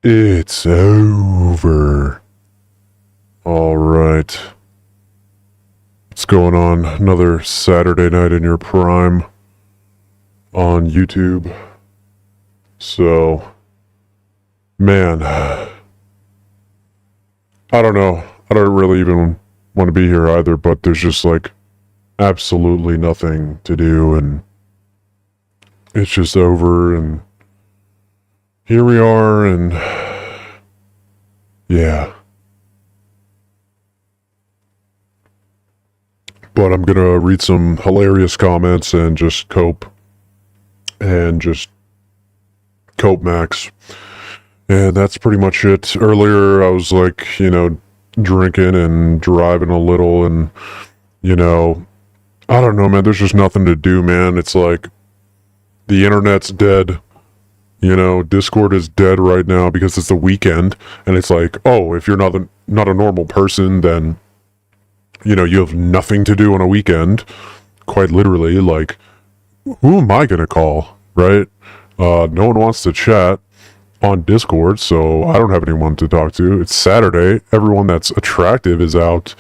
It's over. All right. What's going on? Another Saturday night in your prime on YouTube. So, man, I don't know. I don't really even want to be here either, but there's just like absolutely nothing to do, and it's just over, and here we are, and yeah. But I'm gonna read some hilarious comments and just cope max. And that's pretty much it. Earlier I was like, drinking and driving a little, and I don't know, man, there's just nothing to do, man. It's like the internet's dead. Discord is dead right now because it's the weekend, and it's like, oh, if you're not a normal person, then you have nothing to do on a weekend. Quite literally, like, who am I gonna call, right? No one wants to chat on Discord, so I don't have anyone to talk to. It's Saturday. Everyone that's attractive is out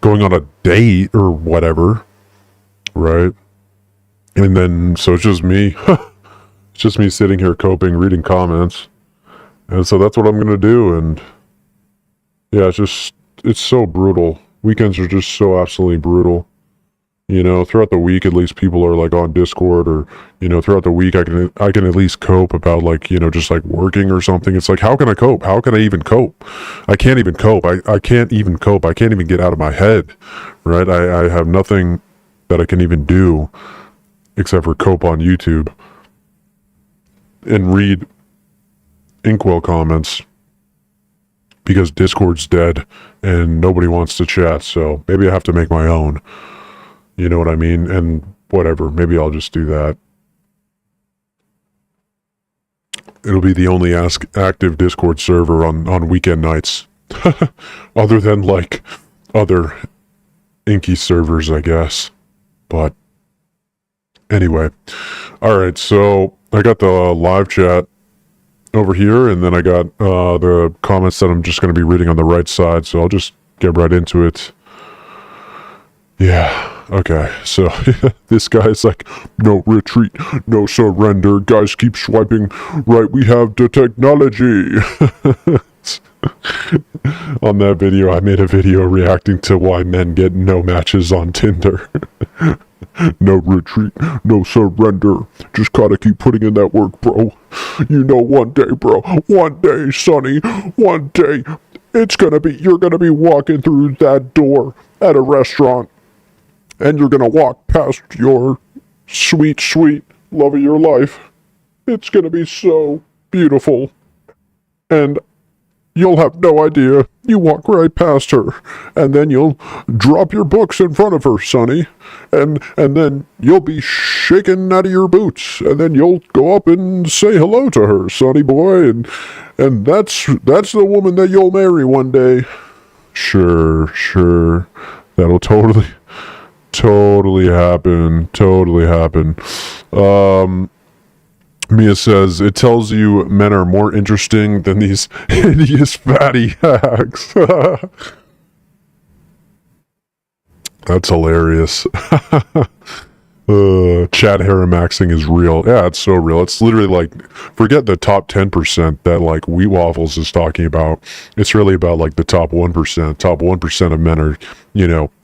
going on a date or whatever, right? And then, so it's just me. It's just me sitting here coping, reading comments. And so that's what I'm gonna do, and yeah, it's so brutal. Weekends are just so absolutely brutal. Throughout the week, at least people are like on Discord, or throughout the week, I can at least cope about like just like working or something. It's like, how can I cope? How can I even cope? I can't even cope. I can't even cope. I can't even get out of my head, right? I have nothing that I can even do except for cope on YouTube and read Inkwell comments, because Discord's dead and nobody wants to chat, so maybe I have to make my own. You know what I mean? And whatever, maybe I'll just do that. It'll be the only active Discord server on weekend nights. Other than like other Inky servers, I guess. But anyway. Alright, so I got the live chat over here, and then I got the comments that I'm just going to be reading on the right side, so I'll just get right into it. Yeah, okay, so this guy's like, no retreat, no surrender, guys keep swiping right, we have the technology. On that video, I made a video reacting to why men get no matches on Tinder. No retreat, no surrender. Just gotta keep putting in that work, bro. One day, bro. One day, Sonny. One day, you're gonna be walking through that door at a restaurant, and you're gonna walk past your sweet, sweet love of your life. It's gonna be so beautiful. And you'll have no idea. You walk right past her, and then you'll drop your books in front of her, Sonny, and then you'll be shaken out of your boots, and then you'll go up and say hello to her, Sonny boy, and that's the woman that you'll marry one day. Sure, that'll totally happen. Mia says, it tells you men are more interesting than these hideous fatty hacks. That's hilarious. Chat haramaxing is real. Yeah, it's so real. It's literally like, forget the top 10% that like Wheat Waffles is talking about. It's really about like the top 1%. Top 1% of men are,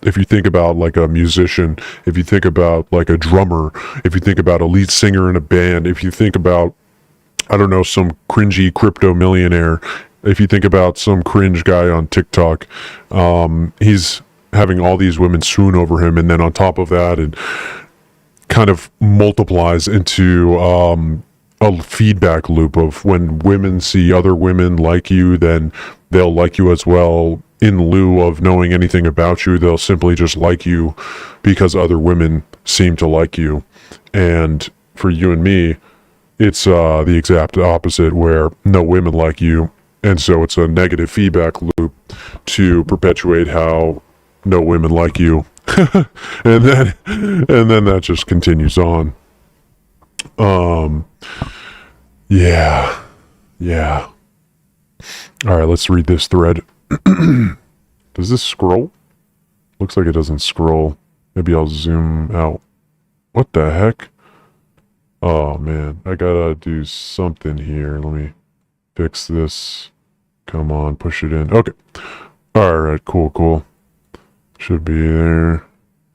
if you think about like a musician, if you think about like a drummer, if you think about a lead singer in a band, if you think about, I don't know, some cringy crypto millionaire, if you think about some cringe guy on TikTok, he's having all these women swoon over him, and then on top of that, and kind of multiplies into a feedback loop of when women see other women like you, then they'll like you as well. In lieu of knowing anything about you, they'll simply just like you because other women seem to like you. And for you and me, it's the exact opposite, where no women like you, and so it's a negative feedback loop to perpetuate how no women like you. and then that just continues on. Yeah. All right, let's read this thread. Does this scroll? Looks like it doesn't scroll. Maybe I'll zoom out. What the heck? Oh man, I gotta do something here. Let me fix this. Come on, push it in. Okay. Alright, cool. Should be there.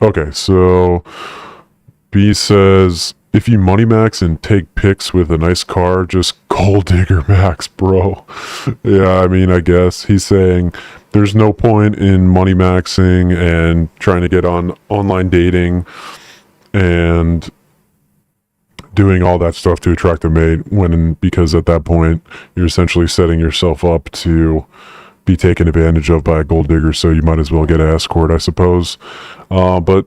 Okay, so B says, if you money max and take pics with a nice car, just gold digger max, bro. Yeah, I mean, I guess he's saying there's no point in money maxing and trying to get on online dating and doing all that stuff to attract a mate because at that point you're essentially setting yourself up to be taken advantage of by a gold digger, so you might as well get an escort, I suppose. But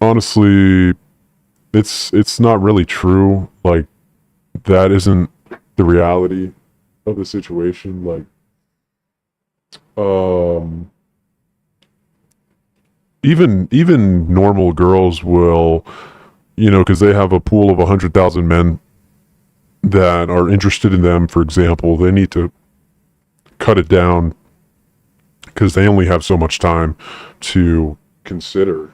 honestly, it's not really true. Like, that isn't the reality of the situation. Like, even normal girls will, because they have a pool of 100,000 men that are interested in them, for example, they need to cut it down because they only have so much time to consider,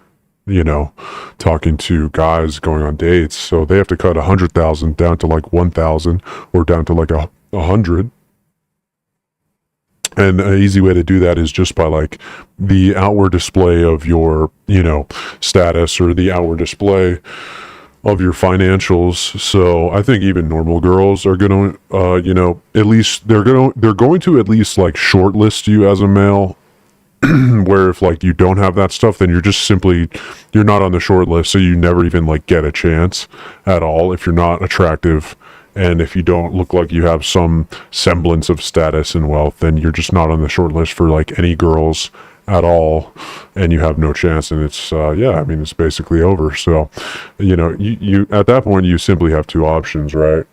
talking to guys, going on dates. So they have to cut 100,000 down to like 1,000 or down to like 100. And an easy way to do that is just by like the outward display of your, status, or the outward display of your financials. So I think even normal girls are going to, at least they're going to at least like shortlist you as a male. Where if like you don't have that stuff, then you're not on the short list, so you never even like get a chance at all if you're not attractive. And if you don't look like you have some semblance of status and wealth, then you're just not on the short list for like any girls at all, and you have no chance. And it's it's basically over. So, you at that point you simply have two options, right?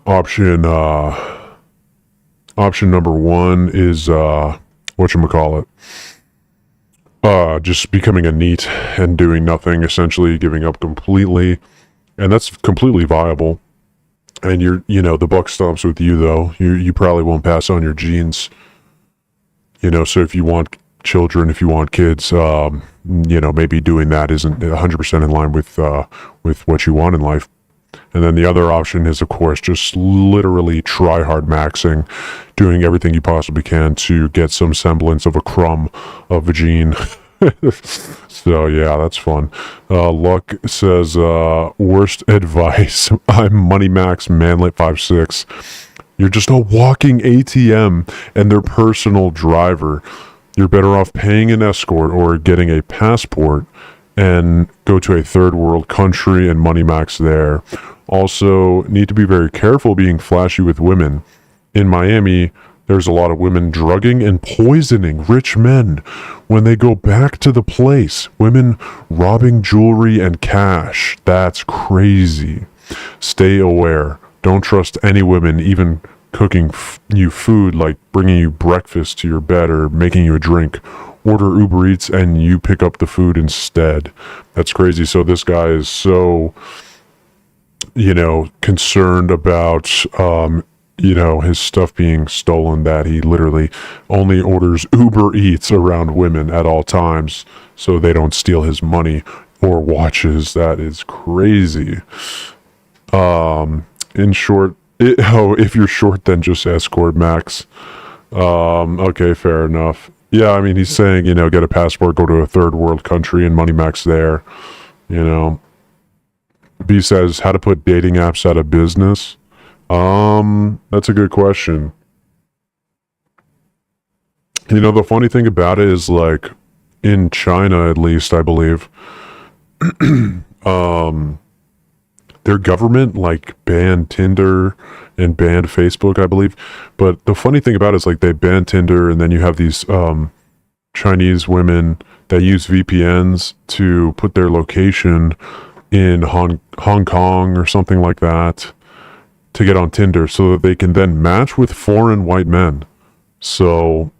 Option number one is whatchamacallit? Just becoming a NEET and doing nothing, essentially giving up completely. And that's completely viable. And the buck stops with you, though. You probably won't pass on your genes. So if you want children, if you want kids, maybe doing that isn't 100% in line with what you want in life. And then the other option is, of course, just literally try hard maxing, doing everything you possibly can to get some semblance of a crumb of a gene. So yeah, that's fun. Luck says, worst advice. I'm Money Max Manlet56. You're just a walking ATM and their personal driver. You're better off paying an escort or getting a passport and go to a third world country and money max there. Also, need to be very careful being flashy with women. In Miami, there's a lot of women drugging and poisoning rich men when they go back to the place. Women robbing jewelry and cash. That's crazy. Stay aware. Don't trust any women, even cooking you food, like bringing you breakfast to your bed or making you a drink. Order Uber Eats and you pick up the food instead. That's crazy. So this guy is so, concerned about, his stuff being stolen that he literally only orders Uber Eats around women at all times so they don't steal his money or watches. That is crazy. In short, if you're short, then just escort max. Okay, fair enough. Yeah, I mean, he's saying, get a passport, go to a third world country and money max there, B says, how to put dating apps out of business. That's a good question. The funny thing about it is, like, in China, at least, I believe, their government, like, banned Tinder and banned Facebook, I believe. But the funny thing about it is, like, they banned Tinder, and then you have these Chinese women that use VPNs to put their location in Hong Kong or something like that to get on Tinder so that they can then match with foreign white men. So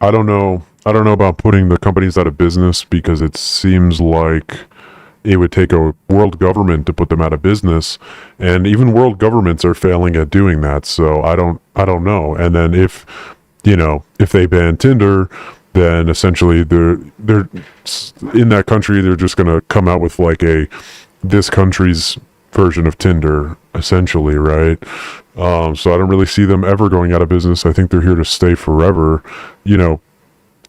I don't know about putting the companies out of business, because it seems like it would take a world government to put them out of business, and even world governments are failing at doing that. So I don't know. And then if they ban Tinder, then essentially they're in that country, they're just going to come out with like this country's version of Tinder, essentially, right? So I don't really see them ever going out of business. I think they're here to stay forever.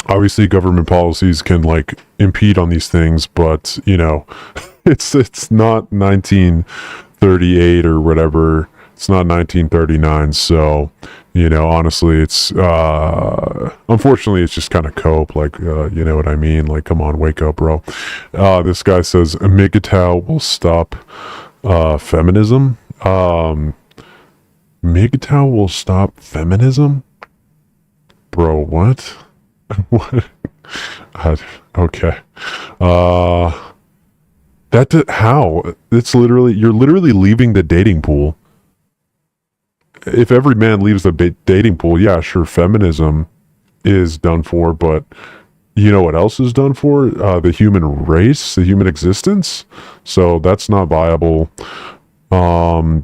Obviously government policies can like impede on these things, but it's not 1938 or whatever. It's not 1939. So, honestly, it's, unfortunately, it's just kind of cope. Like, you know what I mean? Like, come on, wake up, bro. This guy says, MGTOW will stop, feminism. MGTOW will stop feminism? Bro, what? What? Okay. How? It's literally, you're literally leaving the dating pool. If every man leaves the dating pool, yeah, sure, feminism is done for, but you know what else is done for? The human race, the human existence. So that's not viable.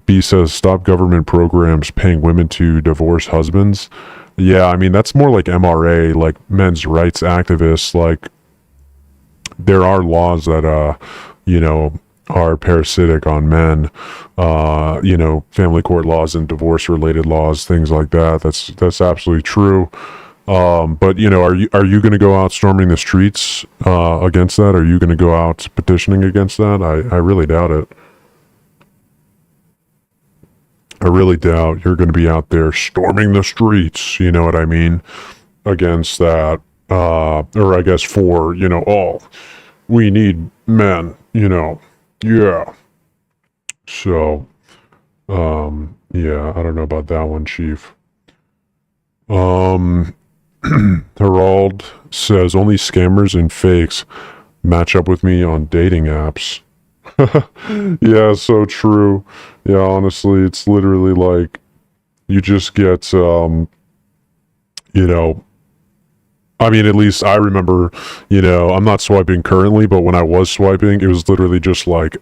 B says, stop government programs paying women to divorce husbands. Yeah, I mean, that's more like MRA, like men's rights activists. Like, there are laws that, are parasitic on men, family court laws and divorce related laws, things like that. That's absolutely true. But are you going to go out storming the streets, against that? Are you going to go out petitioning against that? I really doubt it. I really doubt you're going to be out there storming the streets, you know what I mean, against that, or I guess for, we need men, yeah. So, yeah, I don't know about that one, Chief. Herald says, only scammers and fakes match up with me on dating apps. Yeah, so true. Yeah, honestly, it's literally like you just get, I mean, at least I remember, I'm not swiping currently, but when I was swiping, it was literally just like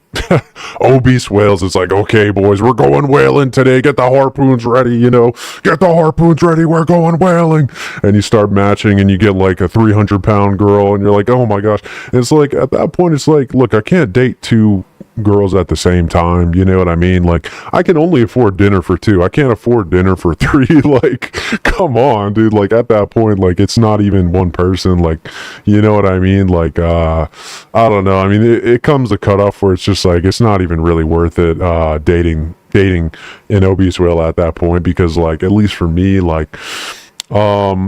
obese whales. It's like, okay, boys, we're going whaling today. Get the harpoons ready, get the harpoons ready. We're going whaling. And you start matching and you get like a 300-pound girl and you're like, oh my gosh. And it's like, at that point, it's like, look, I can't date two girls at the same time, you know what I mean? Like, I can only afford dinner for two. I can't afford dinner for three. Like, come on, dude. Like, at that point, like, it's not even one person. Like, you know what I mean? Like, I don't know. I mean, it comes a cutoff where it's just like, it's not even really worth it, dating an obese whale at that point, because like, at least for me, like,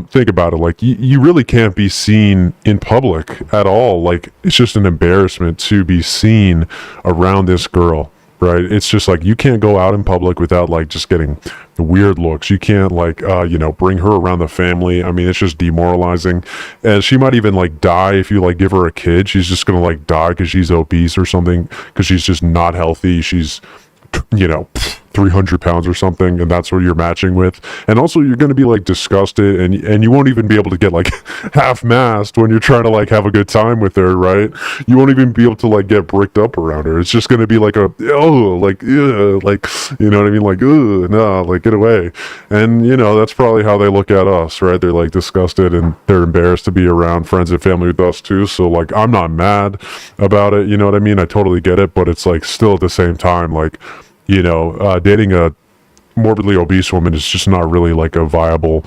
think about it. Like, you really can't be seen in public at all. Like, it's just an embarrassment to be seen around this girl, right? It's just like, you can't go out in public without like just getting weird looks. You can't like, bring her around the family. I mean, it's just demoralizing. And she might even like die if you like give her a kid. She's just gonna like die because she's obese or something, because she's just not healthy. She's 300 pounds or something, and that's what you're matching with. And also, you're going to be like disgusted, and you won't even be able to get like half-mast when you're trying to like have a good time with her, right? You won't even be able to like get bricked up around her. It's just going to be like like, you know what I mean? Like, no, like, get away. And that's probably how they look at us, right? They're like disgusted and they're embarrassed to be around friends and family with us too. So like, I'm not mad about it, you know what I mean? I totally get it, but it's like, still at the same time, like, dating a morbidly obese woman is just not really like a viable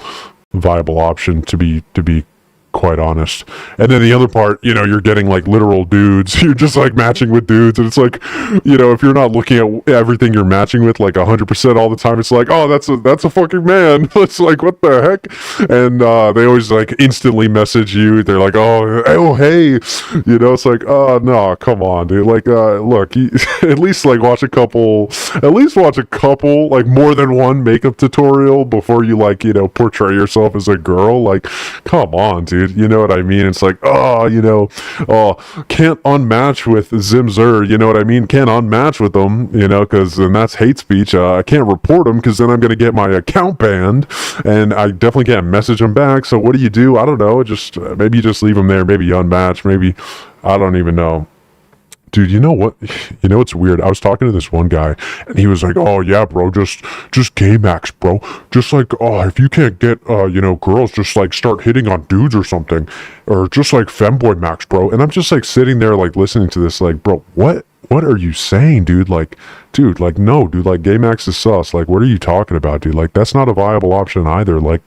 option, to be quite honest. And then the other part, you're getting like literal dudes. You're just like matching with dudes, and it's like, if you're not looking at everything you're matching with like 100% all the time, it's like, oh, that's a fucking man. It's like, what the heck? And they always like instantly message you. They're like, oh hey, it's like, oh no, come on, dude. Like, look, at least like watch a couple, like more than one makeup tutorial before you like, portray yourself as a girl. Like, come on, dude. You know what I mean? It's like, can't unmatch with Zimzer, you know what I mean? Can't unmatch with them, because then that's hate speech. I can't report them because then I'm going to get my account banned, and I definitely can't message them back. So what do? I don't know. Just maybe you just leave them there. Maybe unmatch. Maybe, I don't even know. dude, you know what? You know what's weird? I was talking to this one guy, and he was like, "Oh yeah, bro, just gay max, bro. Just like, oh, if you can't get, girls, just like start hitting on dudes or something, or just like femboy max, bro." And I'm just like sitting there, like listening to this, like, bro, what are you saying, dude? Like, dude, like, no, dude, like, gay max is sus. Like, what are you talking about, dude? Like, that's not a viable option either. Like,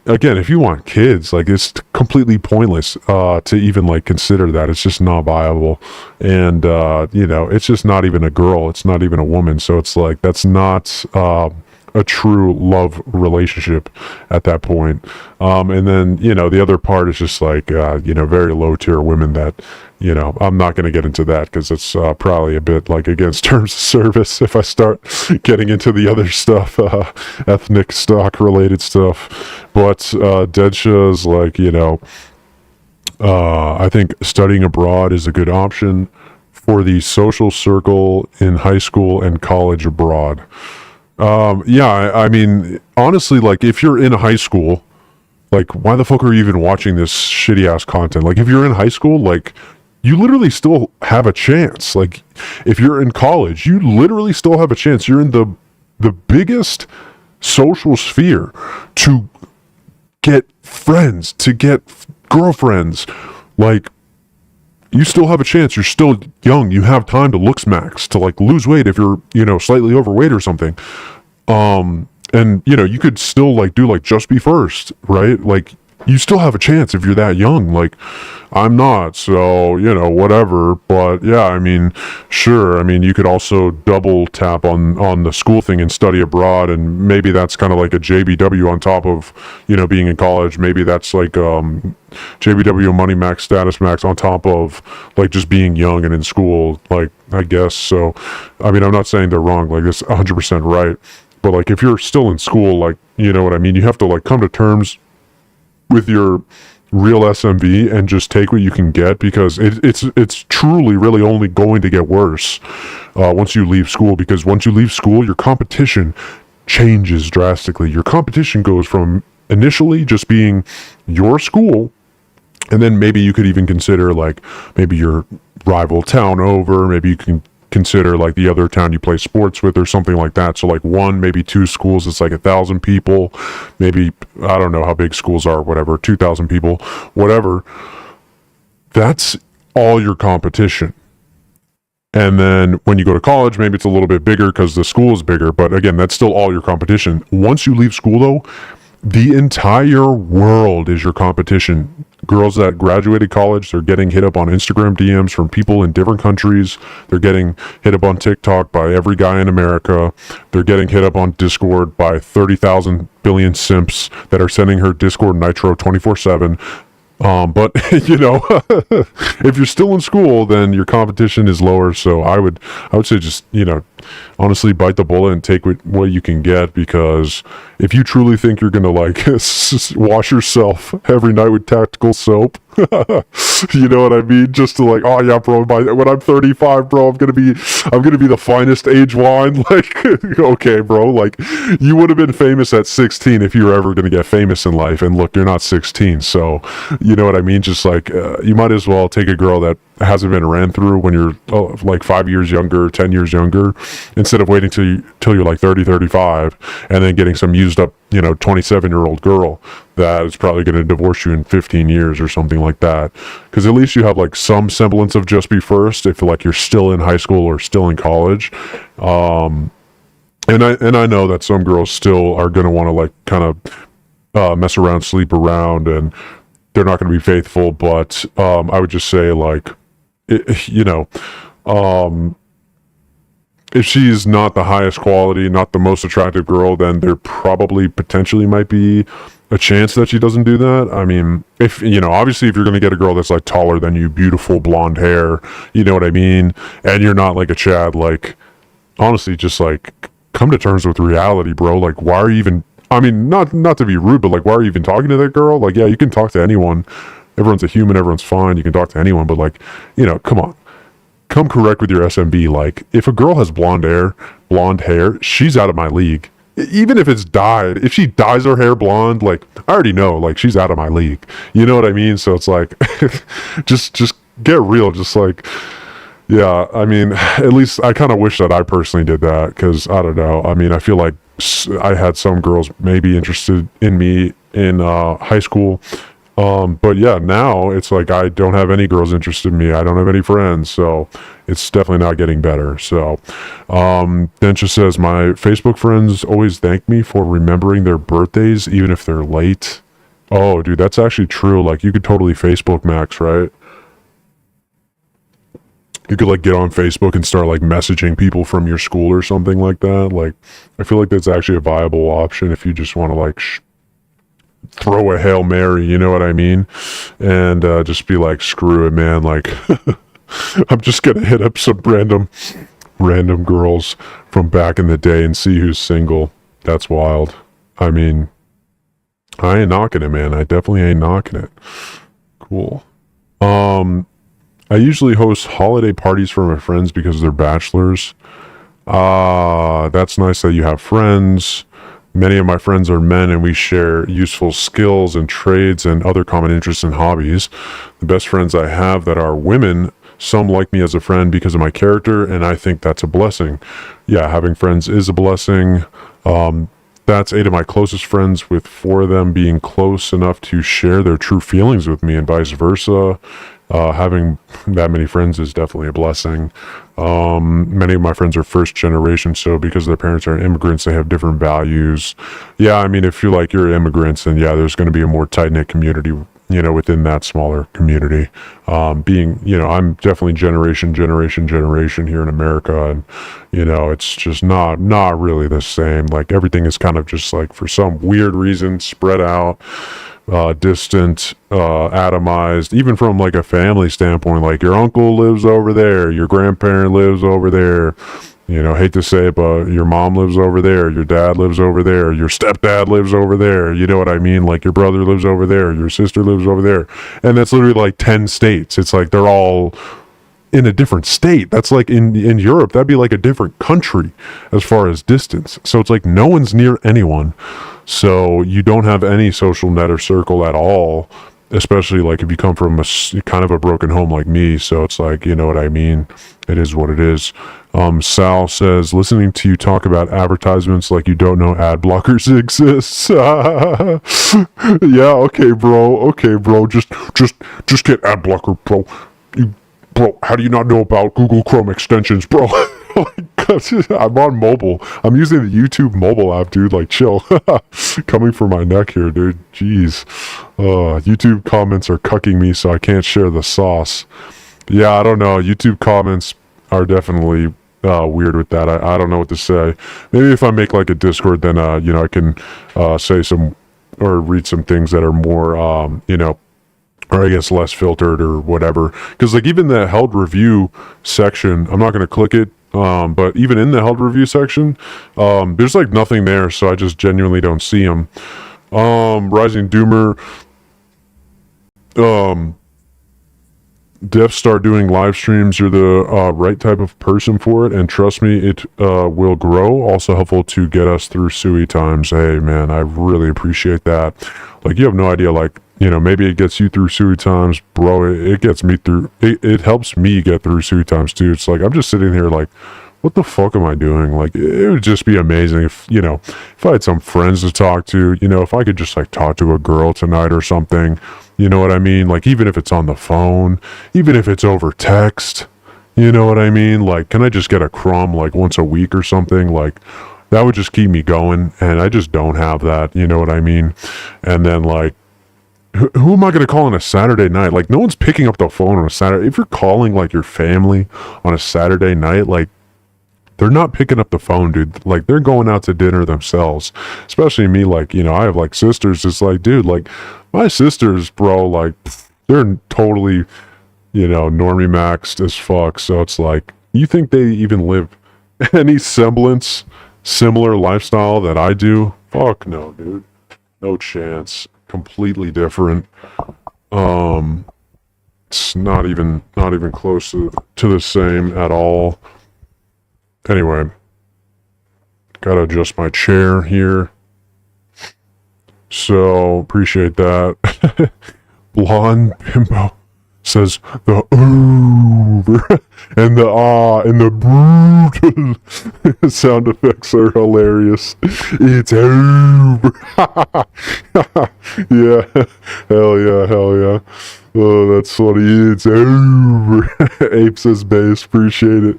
again, if you want kids, like, it's completely pointless to even like consider that. It's just not viable. And it's just not even a girl, it's not even a woman, so it's like that's not a true love relationship at that point. And then the other part is just like very low tier women that I'm not going to get into that because it's probably a bit like against terms of service if I start getting into the other stuff, ethnic stock related stuff. But Dedsha is like, I think studying abroad is a good option for the social circle in high school and college abroad. I mean, honestly, like if you're in high school, like why the fuck are you even watching this shitty ass content? Like if you're in high school, like you literally still have a chance. Like if you're in college, you literally still have a chance. You're in the biggest social sphere to get friends, to get girlfriends. Like you still have a chance. You're still young. You have time to look smacks, to like lose weight if you're, slightly overweight or something. And you could still like do like just be first, right? Like you still have a chance if you're that young. Like I'm not, so whatever. But yeah, I mean, sure. I mean, you could also double tap on the school thing and study abroad, and maybe that's kind of like a JBW on top of being in college. Maybe that's like JBW money max, status max on top of like just being young and in school. Like I guess so. I mean, I'm not saying they're wrong. Like it's 100% right. But like if you're still in school, like you know what I mean. You have to like come to terms with your real SMV and just take what you can get, because it's truly really only going to get worse once you leave school. Because once you leave school, your competition changes drastically. Your competition goes from initially just being your school, and then maybe you could even consider like maybe your rival town over, maybe you can consider like the other town you play sports with or something like that. So like one, maybe two schools, it's like 1,000 people, maybe, I don't know how big schools are, whatever, 2,000 people, whatever. That's all your competition. And then when you go to college, maybe it's a little bit bigger because the school is bigger, but again, that's still all your competition. Once you leave school though, the entire world is your competition. Girls that graduated college, they're getting hit up on Instagram DMs from people in different countries. They're getting hit up on TikTok by every guy in America. They're getting hit up on Discord by 30,000 billion simps that are sending her Discord Nitro 24/7. But if you're still in school, then your competition is lower. So I would say just, honestly bite the bullet and take what you can get, because if you truly think you're going to like wash yourself every night with tactical soap, you know what I mean? Just to like, oh yeah, bro, when I'm 35, bro, I'm gonna be the finest age wine. Like, okay, bro, like you would have been famous at 16 if you were ever gonna get famous in life. And look, you're not 16, so you know what I mean? Just like you might as well take a girl that hasn't been ran through when you're like 5 years younger, 10 years younger, instead of waiting till you're like 30, 35, and then getting some used up 27-year-old girl that is probably going to divorce you in 15 years or something like that. Because at least you have like some semblance of just be first if like you're still in high school or still in college. And I know that some girls still are going to want to like kind of mess around, sleep around, and they're not going to be faithful. But I would just say like, if she's not the highest quality, not the most attractive girl, then there probably potentially might be a chance that she doesn't do that. I mean, if obviously if you're going to get a girl that's like taller than you, beautiful blonde hair, you know what I mean, and you're not like a Chad, like honestly just like come to terms with reality, bro. Like why are you even, I mean, not to be rude, but like why are you even talking to that girl? Like yeah, you can talk to anyone, everyone's a human, everyone's fine, you can talk to anyone, but like come on, come correct with your SMB. Like if a girl has blonde hair, she's out of my league. Even if it's dyed, if she dyes her hair blonde, like I already know, like she's out of my league. You know what I mean? So it's like, just get real. Just like, Yeah, I mean, at least I kind of wish that I personally did that because I don't know. I mean, I feel like I had some girls maybe interested in me in high school. But yeah, now it's like I don't have any girls interested in me. I don't have any friends, so it's definitely not getting better. So, Dencha says my Facebook friends always thank me for remembering their birthdays, even if they're late. Oh, dude, that's actually true. Like, you could totally Facebook Max, right? You could like get on Facebook and start like messaging people from your school or something like that. Like, I feel like that's actually a viable option if you just want to like throw a Hail Mary, you know what I mean? And just be like, screw it, man. Like, I'm just gonna hit up some random girls from back in the day and see who's single. That's wild. I mean, I ain't knocking it, man. I definitely ain't knocking it. Cool. I usually host holiday parties for my friends because they're bachelors. That's nice that you have friends. Many of my friends are men and we share useful skills and trades and other common interests and hobbies. The best friends I have that are women, some like me as a friend because of my character, and I think that's a blessing. Yeah, having friends is a blessing. That's 8 of my closest friends, with 4 of them being close enough to share their true feelings with me and vice versa. Having that many friends is definitely a blessing. Many of my friends are first generation, so because their parents are immigrants, they have different values. Yeah, I mean, if you're immigrants, then yeah, there's going to be a more tight-knit community, within that smaller community. I'm definitely generation here in America, and, it's just not really the same. Like, everything is kind of just like, for some weird reason, spread out, distant, atomized, even from like a family standpoint. Like, your uncle lives over there, your grandparent lives over there, hate to say it, but your mom lives over there, your dad lives over there, your stepdad lives over there, you know what I mean? Like, your brother lives over there, your sister lives over there, and that's literally like 10 states. It's like they're all in a different state. That's like in Europe, that'd be like a different country as far as distance. So it's like no one's near anyone. So you don't have any social net or circle at all, especially like if you come from a kind of a broken home like me. So it's like, you know what I mean? It is what it is. Sal says, listening to you talk about advertisements like you don't know ad blockers exist. Yeah, okay, bro. Just get ad blocker, bro. Bro, how do you not know about Google Chrome extensions, bro? I'm on mobile. I'm using the YouTube mobile app, dude. Like, chill. Coming for my neck here, dude. Jeez. YouTube comments are cucking me, so I can't share the sauce. Yeah, I don't know. YouTube comments are definitely weird with that. I don't know what to say. Maybe if I make like a Discord, then I can say some or read some things that are more or I guess less filtered or whatever. Because like even the held review section, I'm not going to click it, but even in the held review section, there's like nothing there, so I just genuinely don't see them. Rising Doomer, Def, start doing live streams. You're the right type of person for it, and trust me, it will grow. Also helpful to get us through SUI times. Hey man, I really appreciate that. Like, you have no idea, like, maybe it gets you through SUI times, bro. It gets me through. It helps me get through SUI times too. It's like I'm just sitting here like, what the fuck am I doing? Like, it would just be amazing if if I had some friends to talk to. If I could just like talk to a girl tonight or something. You know what I mean? Like, even if it's on the phone, even if it's over text. You know what I mean? Like, can I just get a crumb like once a week or something? Like, that would just keep me going, and I just don't have that. You know what I mean? And then like, who am I going to call on a Saturday night? Like, no one's picking up the phone on a Saturday. If you're calling like your family on a Saturday night, like, they're not picking up the phone, dude. Like, they're going out to dinner themselves. Especially me, like, I have like sisters. It's like, dude, like, my sisters, bro, like, they're totally, normie maxed as fuck. So it's like, you think they even live any semblance similar lifestyle that I do? Fuck no, dude. No chance. Completely different. It's not even close to the same at all. Anyway, gotta adjust my chair here. So appreciate that. Blonde bimbo says the over and the ah and the brutal sound effects are hilarious. It's over. Yeah, hell yeah. Oh, that's funny. It's over. Ape says bass. Appreciate it.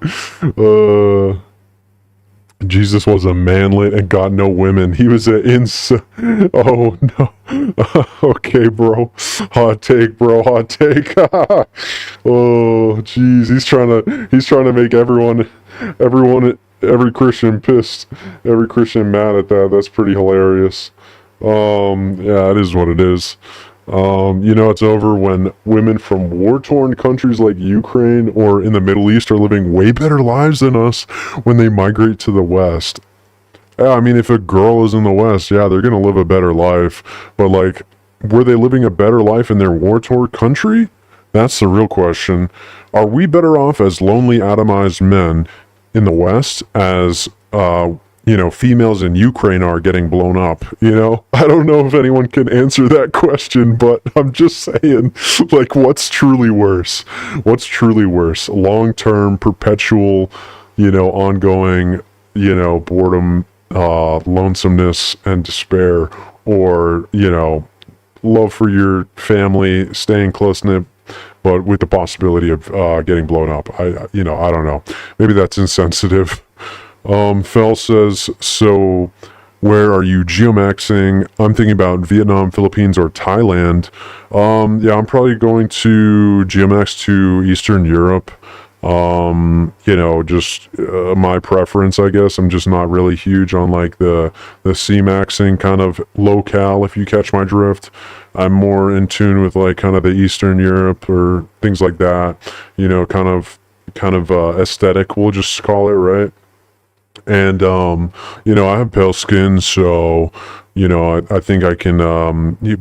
Jesus was a manlet and got no women. He was an Oh no. Okay, bro. Hot take, bro. Hot take. Oh, jeez. He's trying to make every Christian pissed, every Christian mad at that. That's pretty hilarious. Yeah, it is what it is. It's over when women from war-torn countries like Ukraine or in the Middle East are living way better lives than us when they migrate to the West. Yeah, I mean, if a girl is in the West, yeah, they're gonna live a better life. But, like, were they living a better life in their war-torn country? That's the real question. Are we better off as lonely, atomized men in the West as, females in Ukraine are getting blown up, I don't know if anyone can answer that question, but I'm just saying, like, what's truly worse? What's truly worse? Long-term, perpetual, ongoing, boredom, lonesomeness, and despair, or, love for your family, staying close-knit, but with the possibility of getting blown up. I don't know. Maybe that's insensitive. Fel says, so where are you geomaxing? I'm thinking about Vietnam, Philippines, or Thailand. Yeah, I'm probably going to geomax to Eastern Europe. Just my preference, I guess. I'm just not really huge on like the C-maxing kind of locale, if you catch my drift. I'm more in tune with like kind of the Eastern Europe or things like that, kind of aesthetic, we'll just call it, right? And, I have pale skin, so, I think I can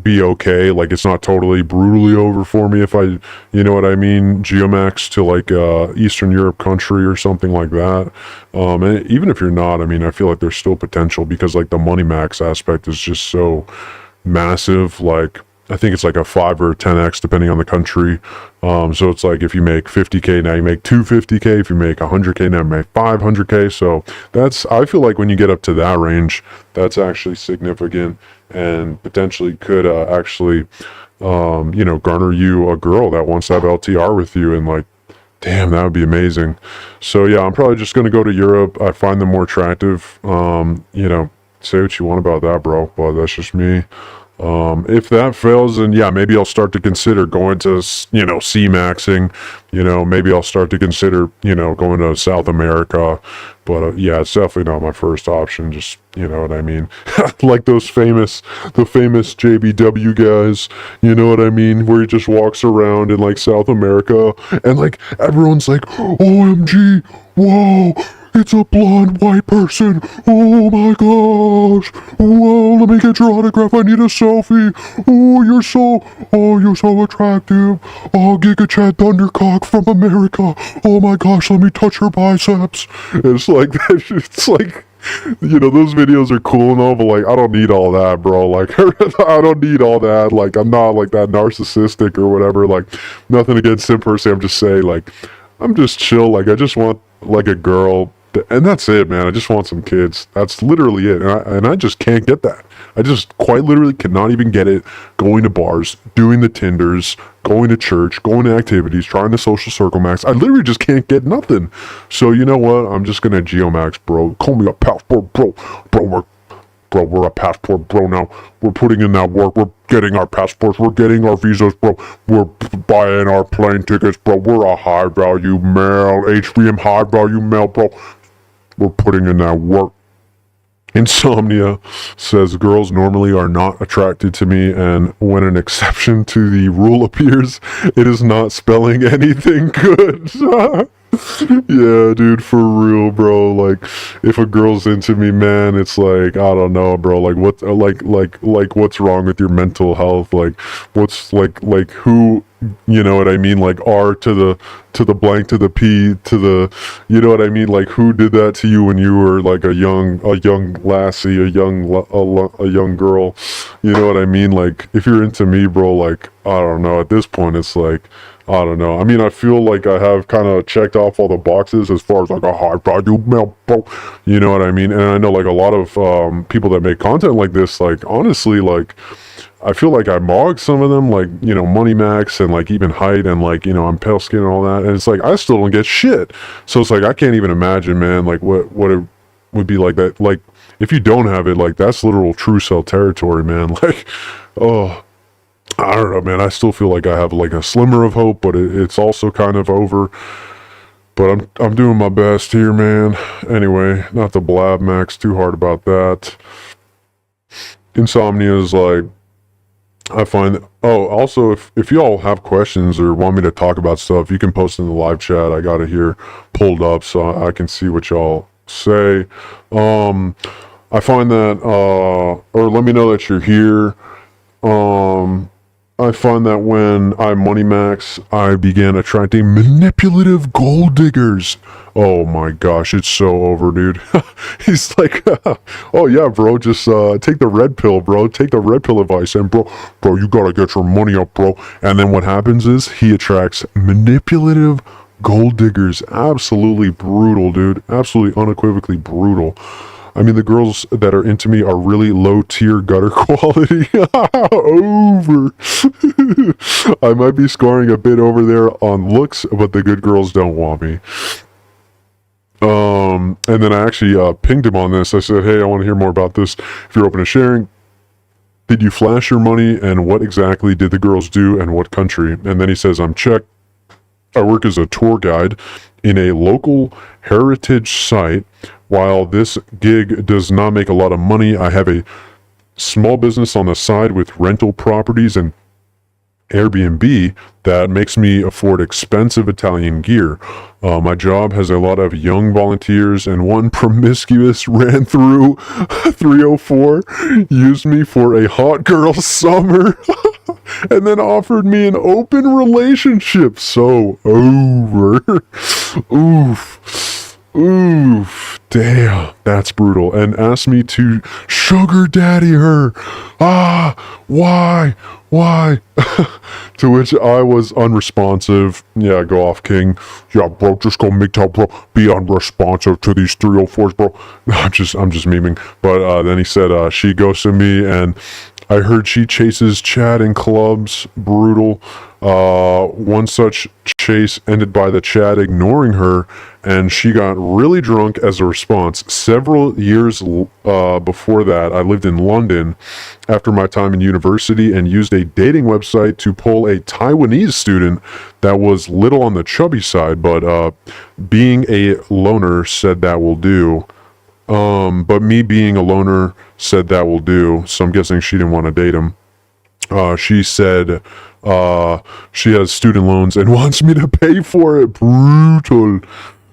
be okay. Like, it's not totally brutally over for me if I, geomax to, like, Eastern Europe country or something like that. And even if you're not, I mean, I feel like there's still potential because, like, the money max aspect is just so massive. Like, I think it's like a 5 or 10x depending on the country. So it's like if you make 50K, now you make 250K. If you make 100K, now you make 500K. So I feel like when you get up to that range, that's actually significant and potentially could actually, garner you a girl that wants to have LTR with you. And like, damn, that would be amazing. So yeah, I'm probably just going to go to Europe. I find them more attractive. Say what you want about that, bro, but that's just me. If that fails, then yeah, maybe I'll start to consider going to, C-maxing, maybe I'll start to consider, going to South America, but, yeah, it's definitely not my first option, just, you know what I mean, like the famous JBW guys, you know what I mean, where he just walks around in, like, South America, and, like, everyone's like, OMG, whoa, it's a blonde white person. Oh my gosh. Whoa, let me get your autograph. I need a selfie. You're so attractive. Oh, Giga Chad Thundercock from America. Oh my gosh, let me touch your biceps. It's like, it's like, those videos are cool and all, but like, I don't need all that, bro. Like, I don't need all that. Like, I'm not like that narcissistic or whatever. Like, nothing against him per se. I'm just saying, like, I'm just chill. Like, I just want like a girl. And that's it, man. I just want some kids. That's literally it. And I just can't get that. I just quite literally cannot even get it going to bars, doing the Tinders, going to church, going to activities, trying to social circle max. I literally just can't get nothing. So you know what? I'm just going to geomax, bro. Call me a passport, bro. We're a passport, bro, now. We're putting in that work. We're getting our passports. We're getting our visas, bro. We're buying our plane tickets, bro. We're a high-value male, HVM high-value male, bro. We're putting in that work. Insomnia says girls normally are not attracted to me, and when an exception to the rule appears, it is not spelling anything good. Yeah, dude, for real, bro. Like, if a girl's into me, man, it's like, I don't know, bro. Like, what, like, what's wrong with your mental health? Like, what's like, who, you know what I mean? Like, R to the blank to the P to the, you know what I mean? Like, who did that to you when you were like a young lassie, a young girl? You know what I mean? Like, if you're into me, bro, like, I don't know. At this point, it's like, I don't know. I mean, I feel like I have kind of checked off all the boxes as far as like a high value male, bro. You know what I mean? And I know like a lot of people that make content like this, like honestly, like I feel like I mog some of them, like, you know, Money Max and like even Height and like, you know, I'm pale skin and all that. And it's like, I still don't get shit. So it's like, I can't even imagine, man, like what it would be like that. Like, if you don't have it, like that's literal true cell territory, man. Like, oh, I don't know, man. I still feel like I have like a slimmer of hope, but it's also kind of over. But I'm doing my best here, man. Anyway, not to blab Max too hard about that. Insomnia is like, I find, oh, also, if y'all have questions or want me to talk about stuff, you can post in the live chat. I got it here pulled up so I can see what y'all say. I find that, or let me know that you're here. I find that when I money max, I began attracting manipulative gold diggers. Oh my gosh, it's so over, dude. He's like, oh yeah, bro, just take the red pill, bro. Take the red pill advice, and bro, you gotta get your money up, bro. And then what happens is he attracts manipulative gold diggers. Absolutely brutal, dude. Absolutely unequivocally brutal. I mean, the girls that are into me are really low tier gutter quality. Over. I might be scoring a bit over there on looks, but the good girls don't want me. And then I actually pinged him on this. I said, hey, I want to hear more about this. If you're open to sharing, did you flash your money, and what exactly did the girls do, and what country? And then he says, I'm Czech. I work as a tour guide in a local heritage site. While this gig does not make a lot of money, I have a small business on the side with rental properties and Airbnb that makes me afford expensive Italian gear. My job has a lot of young volunteers, and one promiscuous ran through 304, used me for a hot girl summer, and then offered me an open relationship. So over. Oof. Oof. Damn, that's brutal. And asked me to sugar daddy her. Why? To which I was unresponsive. Yeah, go off, King. Yeah, bro, just go MGTOW, bro. Be unresponsive to these 304s, bro. I'm just memeing. But then he said she ghosted me, and I heard she chases Chad in clubs. Brutal. One such chase ended by the Chad ignoring her, and she got really drunk as a response. Several years before that, I lived in London after my time in university and used a dating website to pull a Taiwanese student that was little on the chubby side, but being a loner said that will do. But me being a loner said that will do, so I'm guessing she didn't want to date him. She said she has student loans and wants me to pay for it. Brutal.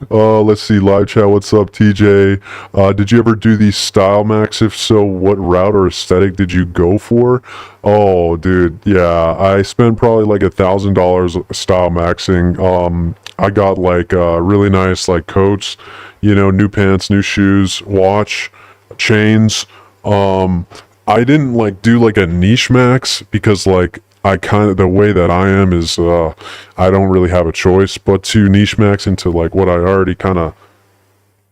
Let's see, live chat, what's up, TJ? Did you ever do these style max? If so, what route or aesthetic did you go for? Oh, dude, yeah, I spent probably like $1,000 style maxing. I got like really nice like coats, you know, new pants, new shoes, watch, chains. I didn't like do like a niche max because like I kind of, the way that I am is I don't really have a choice but to niche max into like what I already kind of,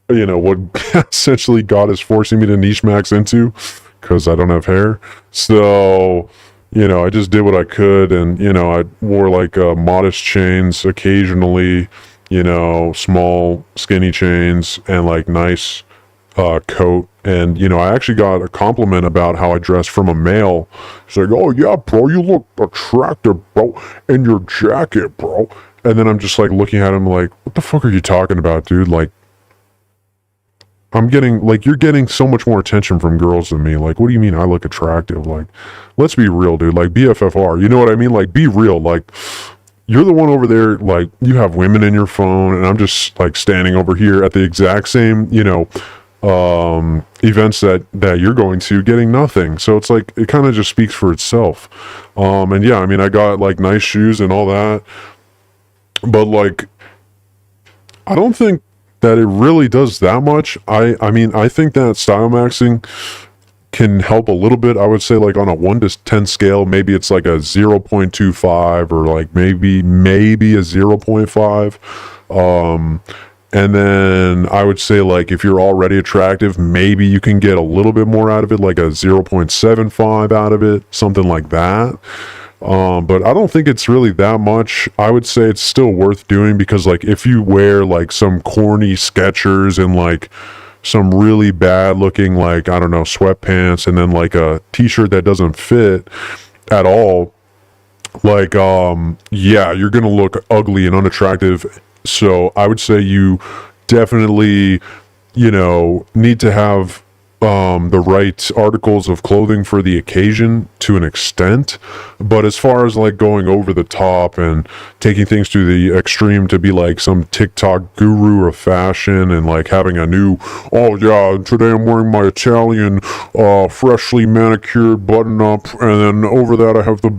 you know, what essentially God is forcing me to niche max into because I don't have hair. So, you know, I just did what I could, and, you know, I wore like modest chains occasionally, you know, small skinny chains and like nice coat. And, you know, I actually got a compliment about how I dressed from a male. He's like, oh yeah, bro, you look attractive, bro, in your jacket, bro. And then I'm just like looking at him like, what the fuck are you talking about, dude? Like, I'm getting, like, you're getting so much more attention from girls than me. Like, what do you mean I look attractive? Like, let's be real, dude. Like, BFFR, you know what I mean? Like, be real. Like, you're the one over there, like, you have women in your phone, and I'm just, like, standing over here at the exact same, you know, events that you're going to, getting nothing. So it's like, it kind of just speaks for itself. And yeah, I mean, I got, like, nice shoes and all that, but, like, I don't think that it really does that much. I mean, I think that style maxing can help a little bit. I would say like on a 1 to 10 scale, maybe it's like a 0.25 or like maybe a 0.5. And then I would say like if you're already attractive, maybe you can get a little bit more out of it, like a 0.75 out of it, something like that. But I don't think it's really that much. I would say it's still worth doing because like if you wear like some corny Skechers and like some really bad looking like, I don't know, sweatpants and then like a t-shirt that doesn't fit at all, like yeah, you're gonna look ugly and unattractive. So I would say you definitely, need to have the right articles of clothing for the occasion to an extent. But as far as like going over the top and taking things to the extreme to be like some TikTok guru of fashion and like having a new, oh yeah, today I'm wearing my Italian freshly manicured button up, and then over that I have the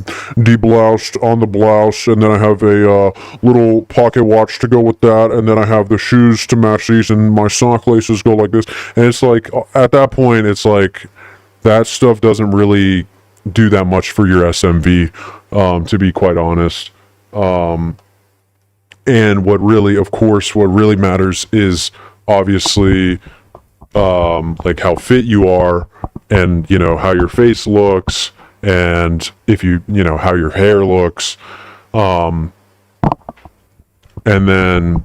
debloused on the blouse, and then I have a little pocket watch to go with that, and then I have the shoes to match these, and my sock laces go like this. And it's like at that point it's like that stuff doesn't really do that much for your SMV, to be quite honest. And what really matters is obviously like how fit you are, and how your face looks, and if how your hair looks, and then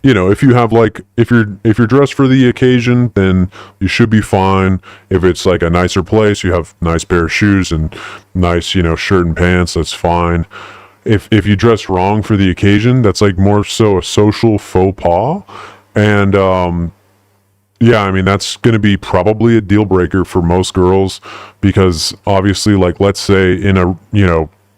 if you have like if you're dressed for the occasion, then you should be fine. If it's like a nicer place, you have nice pair of shoes and nice shirt and pants, that's fine. If you dress wrong for the occasion, that's like more so a social faux pas. And yeah, I mean that's going to be probably a deal breaker for most girls, because obviously like let's say in a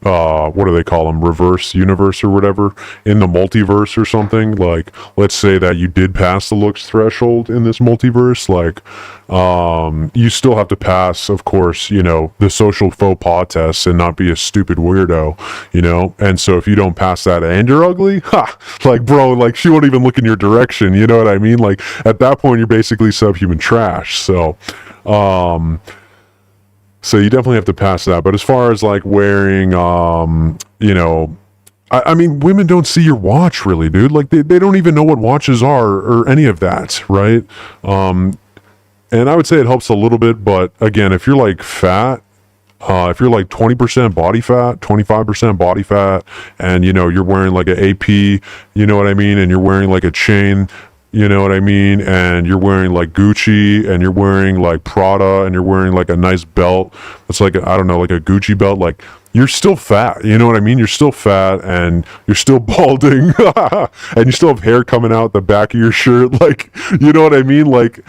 what do they call them, reverse universe or whatever, in the multiverse or something, like let's say that you did pass the looks threshold in this multiverse, like you still have to pass, of course, the social faux pas test and not be a stupid weirdo, and so if you don't pass that and you're ugly, like bro, like she won't even look in your direction, you know what I mean? Like at that point you're basically subhuman trash. So you definitely have to pass that. But as far as like wearing, I mean, women don't see your watch really, dude. Like they don't even know what watches are or any of that, right? And I would say it helps a little bit. But again, if you're like fat, if you're like 20% body fat, 25% body fat, and you're wearing like an AP, you know what I mean? And you're wearing like a chain, you know what I mean? And you're wearing like Gucci, and you're wearing like Prada, and you're wearing like a nice belt. It's like, I don't know, like a Gucci belt. Like you're still fat. You know what I mean? You're still fat, and you're still balding, and you still have hair coming out the back of your shirt. Like, you know what I mean? Like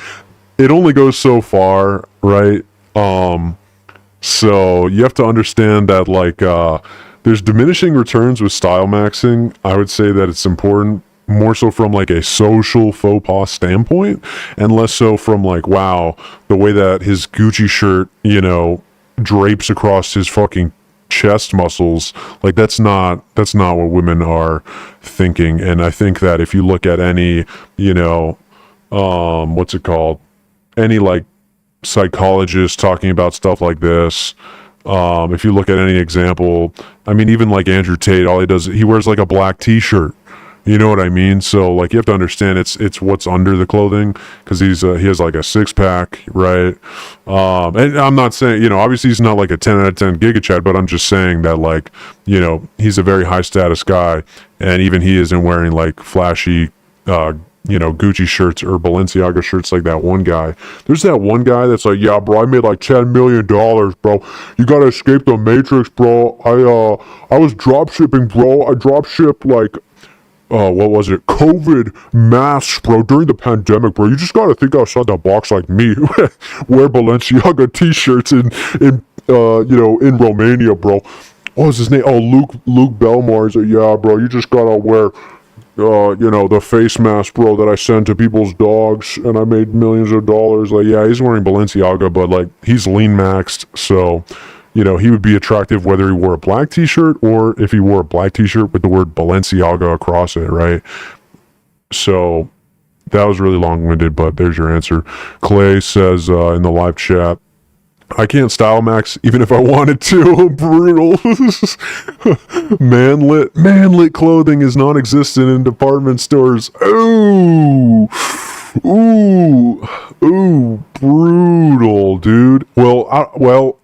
it only goes so far, right? So you have to understand that like, there's diminishing returns with style maxing. I would say that it's important more so from like a social faux pas standpoint, and less so from like, wow, the way that his Gucci shirt, drapes across his fucking chest muscles. Like that's not what women are thinking. And I think that if you look at any, what's it called? Any like psychologist talking about stuff like this, if you look at any example, I mean, even like Andrew Tate, all he does, he wears like a black t-shirt. You know what I mean? So like you have to understand it's what's under the clothing, because he has like a six pack, right? And I'm not saying, obviously he's not like a 10 out of 10 Giga Chad, but I'm just saying that like, he's a very high status guy, and even he isn't wearing like flashy, Gucci shirts or Balenciaga shirts like that one guy. There's that one guy that's like, yeah, bro, I made like $10 million, bro. You gotta escape the matrix, bro. I was drop shipping, bro. I drop shipped like, what was it? COVID masks, bro, during the pandemic, bro. You just gotta think outside the box like me. Wear Balenciaga t-shirts in Romania, bro. What was his name? Oh, Luke Belmar's. Yeah, bro, you just gotta wear, the face mask, bro, that I send to people's dogs, and I made millions of dollars. Like, yeah, he's wearing Balenciaga, but like, he's lean maxed, so he would be attractive whether he wore a black t-shirt or if he wore a black t-shirt with the word Balenciaga across it, right? So that was really long-winded, but there's your answer. Clay says in the live chat, I can't style max even if I wanted to. Brutal. Manlit clothing is non-existent in department stores. Ooh. Brutal, dude. Well,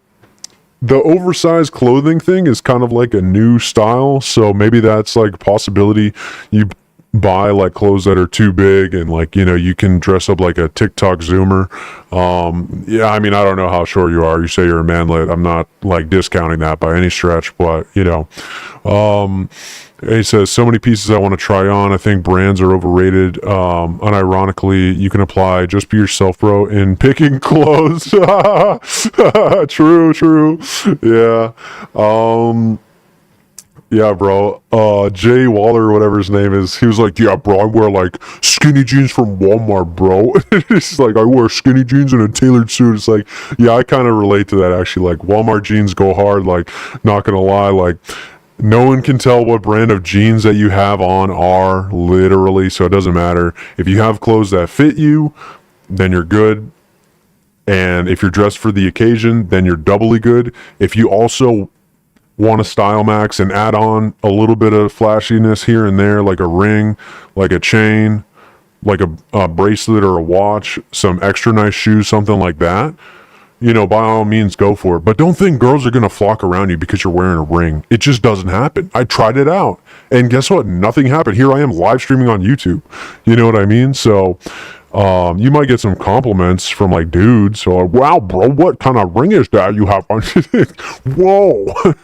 the oversized clothing thing is kind of like a new style, so maybe that's like a possibility. You buy like clothes that are too big, and like, you know, you can dress up like a TikTok zoomer. Yeah, I mean, I don't know how short you are. You say you're a manlet. I'm not like discounting that by any stretch, but you know, he says, so many pieces I want to try on. I think brands are overrated. Unironically, you can apply just be yourself, bro, in picking clothes. True. Yeah. Yeah, bro. Jay Waller, or whatever his name is, he was like, yeah, bro, I wear like skinny jeans from Walmart, bro. He's like, I wear skinny jeans and a tailored suit. It's like, yeah, I kind of relate to that actually. Like, Walmart jeans go hard. Like, not gonna lie, like, no one can tell what brand of jeans that you have on are, literally, so it doesn't matter. If you have clothes that fit you, then you're good. And if you're dressed for the occasion, then you're doubly good. If you also want to style max and add on a little bit of flashiness here and there, like a ring, like a chain, like a bracelet or a watch, some extra nice shoes, something like that, you know, by all means, go for it. But don't think girls are going to flock around you because you're wearing a ring. It just doesn't happen. I tried it out. And guess what? Nothing happened. Here I am live streaming on YouTube. You know what I mean? So you might get some compliments from like dudes. So like, wow, bro, what kind of ring is that you have on? Whoa.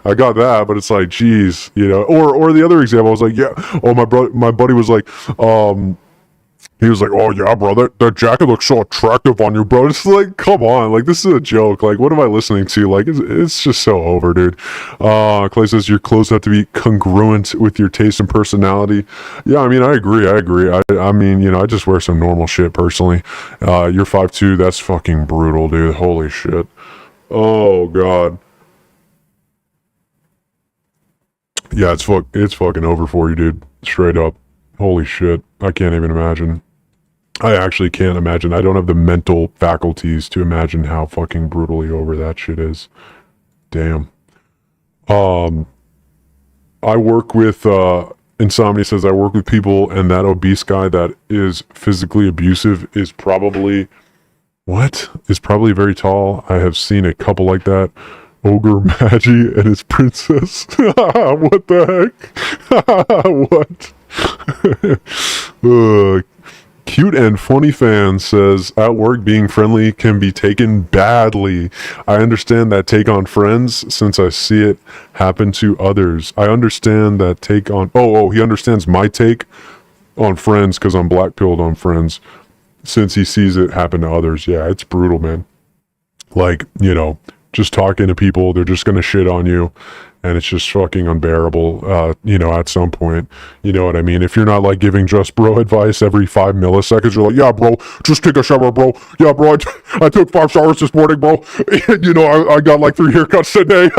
I got that, but it's like, geez, you know, or the other example, I was like, yeah, oh, my buddy was like, he was like, oh yeah, bro, that jacket looks so attractive on you, bro. It's like, come on, like, this is a joke. Like, what am I listening to? Like, it's just so over, dude. Clay says your clothes have to be congruent with your taste and personality. Yeah, I mean, I agree. I mean, you know, I just wear some normal shit personally. You're 5'2", that's fucking brutal, dude. Holy shit. Oh god. Yeah, it's fucking over for you, dude. Straight up. Holy shit. I can't even imagine. I actually can't imagine. I don't have the mental faculties to imagine how fucking brutally over that shit is. Damn. I work with, Insomnia says, I work with people, and that obese guy that is physically abusive is probably very tall. I have seen a couple like that. Ogre Magi and his princess. What the heck? What? Cute and funny fan says, at work being friendly can be taken badly. I understand that take on friends since I see it happen to others. I understand that take on... he understands my take on friends because I'm black-pilled on friends since he sees it happen to others. Yeah, it's brutal, man. Like, you know, just talking to people, they're just gonna shit on you, and it's just fucking unbearable, you know, at some point. You know what I mean? If you're not, like, giving just bro advice every 5 milliseconds, you're like, yeah, bro, just take a shower, bro. Yeah, bro, I took 5 showers this morning, bro. You know, I got, like, 3 haircuts today.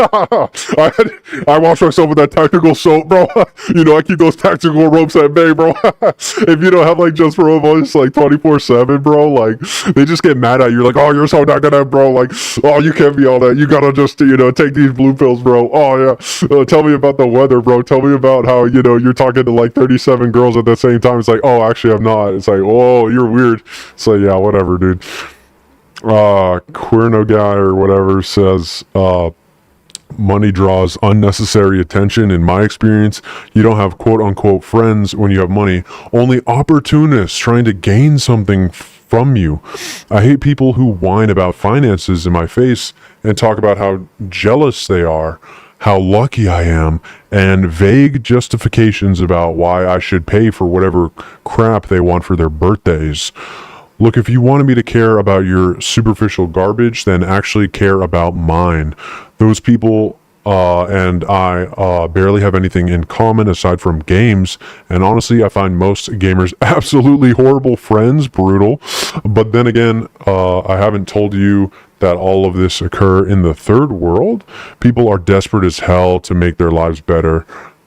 I washed myself with that tactical soap, bro. You know, I keep those tactical ropes at bay, bro. If you don't have, like, just bro advice, like, 24/7, bro, like, they just get mad at you. Like, oh, you're so negative, bro. Like, oh, you can't be all that. You gotta just, you know, take these blue pills, bro. Oh, yeah. Tell me about the weather, bro. Tell me about how, you know, you're talking to like 37 girls at the same time. It's like, oh, actually I'm not. It's like, oh, you're weird. So yeah, whatever, dude. Queerno guy or whatever says, money draws unnecessary attention. In my experience, you don't have quote unquote friends when you have money, only opportunists trying to gain something from you. I hate people who whine about finances in my face and talk about how jealous they are, how lucky I am, and vague justifications about why I should pay for whatever crap they want for their birthdays. Look, if you wanted me to care about your superficial garbage, then actually care about mine. Those people and I barely have anything in common aside from games, and honestly, I find most gamers absolutely horrible friends, brutal. But then again, I haven't told you that all of this occur in the third world. People are desperate as hell to make their lives better.